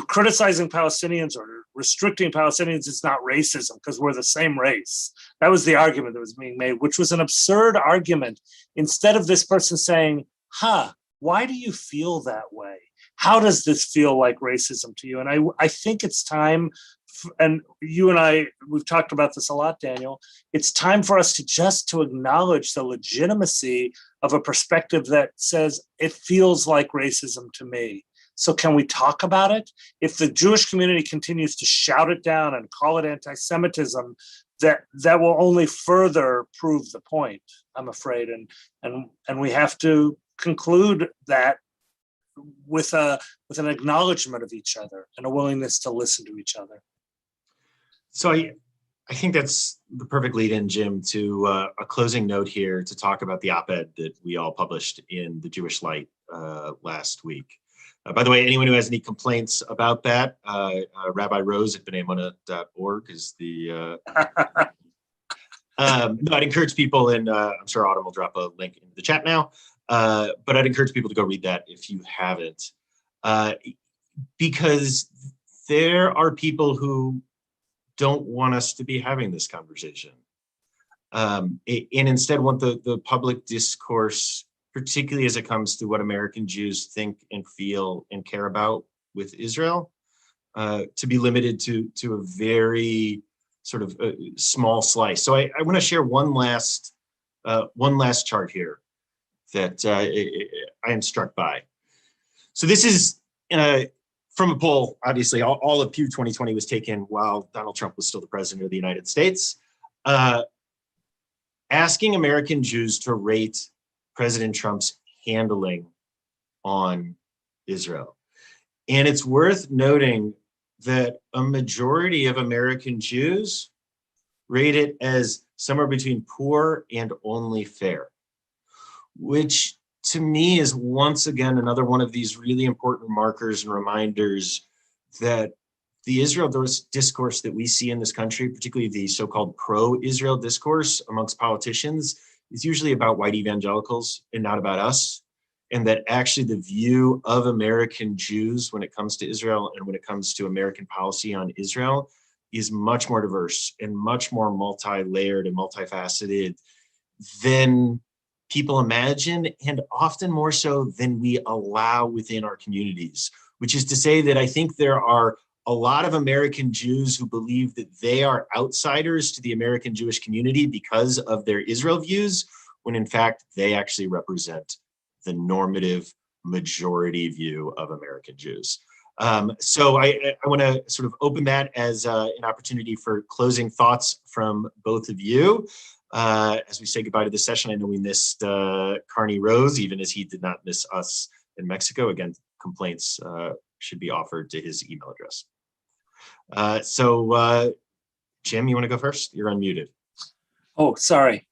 Criticizing Palestinians or restricting Palestinians is not racism because we're the same race. That was the argument that was being made, which was an absurd argument. Instead of this person saying, why do you feel that way? How does this feel like racism to you? And I think it's time, and you and I, we've talked about this a lot, Daniel, it's time for us to acknowledge the legitimacy of a perspective that says it feels like racism to me. So can we talk about it? If the Jewish community continues to shout it down and call it anti-Semitism, that will only further prove the point, I'm afraid. And we have to conclude that with an acknowledgement of each other and a willingness to listen to each other. So I think that's the perfect lead-in, Jim, to a closing note here to talk about the op-ed that we all published in the Jewish Light last week. By the way, anyone who has any complaints about that, Rabbi Rose at b'nai-emunah.org is the... no, I'd encourage people, and I'm sure Autumn will drop a link into the chat now, but I'd encourage people to go read that if you haven't, because there are people who don't want us to be having this conversation, and instead want the public discourse, particularly as it comes to what American Jews think and feel and care about with Israel, to be limited to a very sort of small slice. So I want to share one last chart here that I am struck by. So this is from a poll. Obviously, all of Pew 2020 was taken while Donald Trump was still the president of the United States, asking American Jews to rate President Trump's handling on Israel. And it's worth noting that a majority of American Jews rate it as somewhere between poor and only fair, which to me is once again another one of these really important markers and reminders that the Israel discourse that we see in this country, particularly the so-called pro-Israel discourse amongst politicians, is usually about white evangelicals and not about us. And that actually the view of American Jews when it comes to Israel and when it comes to American policy on Israel is much more diverse and much more multi-layered and multifaceted than people imagine, and often more so than we allow within our communities, which is to say that I think there are a lot of American Jews who believe that they are outsiders to the American Jewish community because of their Israel views, when in fact they actually represent the normative majority view of American Jews. So I want to sort of open that as an opportunity for closing thoughts from both of you. As we say goodbye to this session, I know we missed Carney Rose, even as he did not miss us in Mexico. Again, complaints should be offered to his email address. So Jim, you want to go first? You're unmuted. Oh, sorry.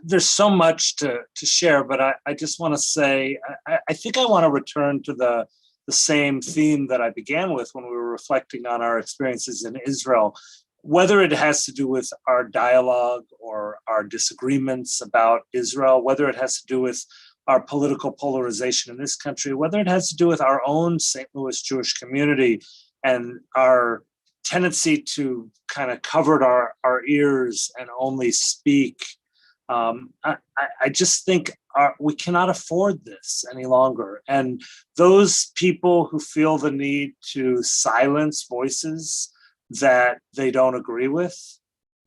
There's so much to share, but I just want to say, I think I want to return to the same theme that I began with when we were reflecting on our experiences in Israel, whether it has to do with our dialogue or our disagreements about Israel, whether it has to do with our political polarization in this country, whether it has to do with our own St. Louis Jewish community and our tendency to kind of cover our ears and only speak. I just think we cannot afford this any longer. And those people who feel the need to silence voices that they don't agree with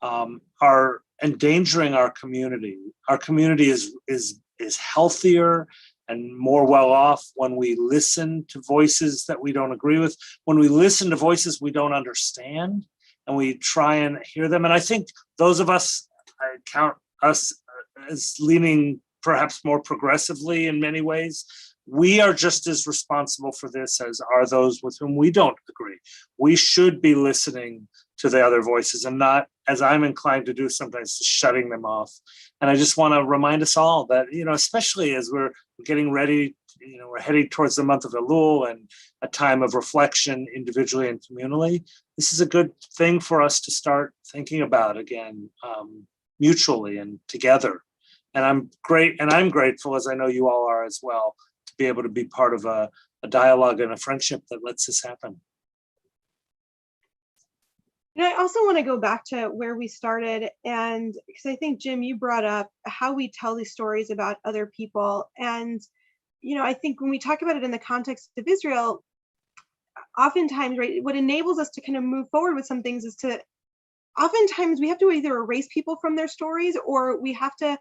are endangering our community. Our community is healthier and more well off when we listen to voices that we don't agree with, when we listen to voices we don't understand, and we try and hear them. And I think those of us, I count us as leaning perhaps more progressively in many ways, we are just as responsible for this as are those with whom we don't agree. We should be listening to the other voices and not, as I'm inclined to do sometimes, shutting them off. And I just want to remind us all that, especially as we're getting ready, we're heading towards the month of Elul and a time of reflection individually and communally. This is a good thing for us to start thinking about again, mutually and together. And I'm grateful, as I know you all are as well, to be able to be part of a dialogue and a friendship that lets this happen. I also want to go back to where we started, and because I think, Jim, you brought up how we tell these stories about other people. And, I think when we talk about it in the context of Israel, oftentimes, right, what enables us to kind of move forward with some things is to, oftentimes we have to either erase people from their stories, or we have to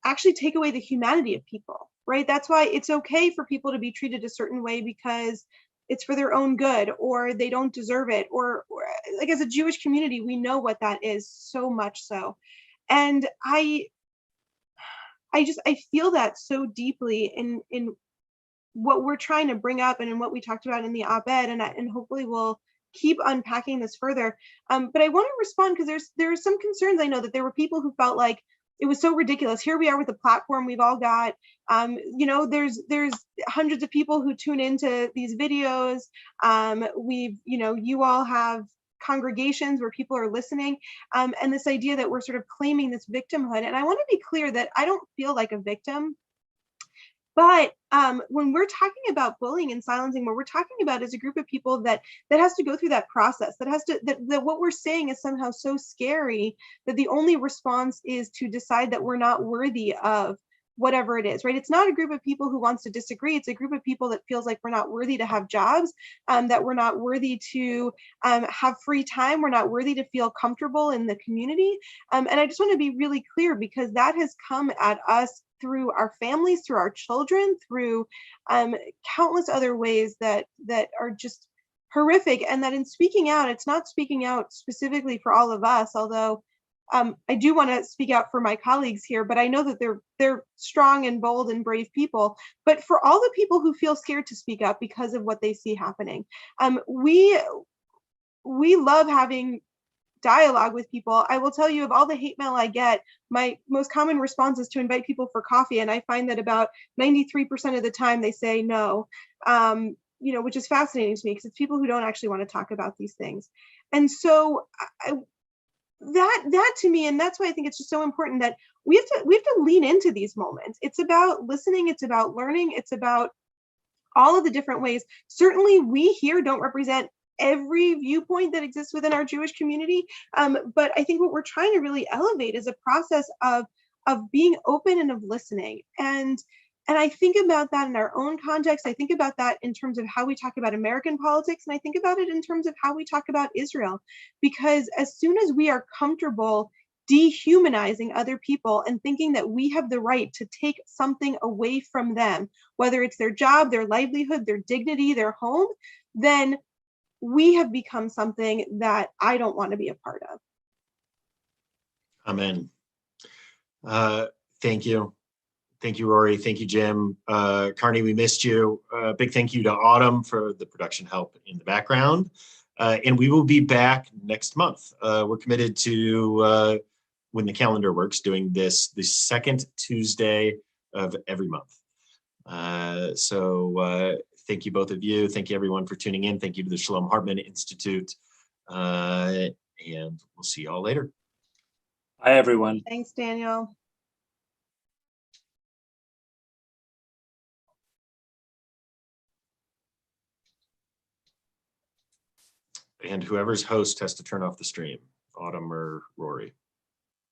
actually take away the humanity of people, right? That's why it's okay for people to be treated a certain way because it's for their own good, or they don't deserve it, or like as a Jewish community, we know what that is, so much so. And I feel that so deeply in what we're trying to bring up and in what we talked about in the op-ed, and hopefully we'll keep unpacking this further. But I want to respond because there are some concerns. I know that there were people who felt like it was so ridiculous. Here we are with a platform we've all got. There's hundreds of people who tune into these videos. You all have congregations where people are listening, and this idea that we're sort of claiming this victimhood. And I want to be clear that I don't feel like a victim. But when we're talking about bullying and silencing, what we're talking about is a group of people that has to go through that process, that what we're saying is somehow so scary that the only response is to decide that we're not worthy of whatever it is, right? It's not a group of people who wants to disagree. It's a group of people that feels like we're not worthy to have jobs, that we're not worthy to have free time. We're not worthy to feel comfortable in the community. And I just want to be really clear, because that has come at us through our families, through our children, through countless other ways that are just horrific. And that in speaking out, it's not speaking out specifically for all of us, although I do want to speak out for my colleagues here, but I know that they're strong and bold and brave people. But for all the people who feel scared to speak up because of what they see happening, we love having dialogue with people. I will tell you, of all the hate mail I get, my most common response is to invite people for coffee, and I find that about 93% of the time they say no, which is fascinating to me, because it's people who don't actually want to talk about these things. And so that to me, and that's why I think it's just so important that we have to lean into these moments. It's about listening, it's about learning, it's about all of the different ways. Certainly we here don't represent every viewpoint that exists within our Jewish community, but I think what we're trying to really elevate is a process of being open and of listening. And I think about that in our own context. I think about that in terms of how we talk about American politics, and I think about it in terms of how we talk about Israel, because as soon as we are comfortable dehumanizing other people and thinking that we have the right to take something away from them, whether it's their job, their livelihood, their dignity, their home, then we have become something that I don't want to be a part of. Amen. Thank you. Thank you, Rory. Thank you, Jim. Carney, we missed you. Big thank you to Autumn for the production help in the background. And we will be back next month. We're committed to, when the calendar works, doing this the second Tuesday of every month. So thank you, both of you. Thank you, everyone, for tuning in. Thank you to the Shalom Hartman Institute. And we'll see you all later. Bye, everyone. Thanks, Daniel. And whoever's host has to turn off the stream, Autumn or Rory.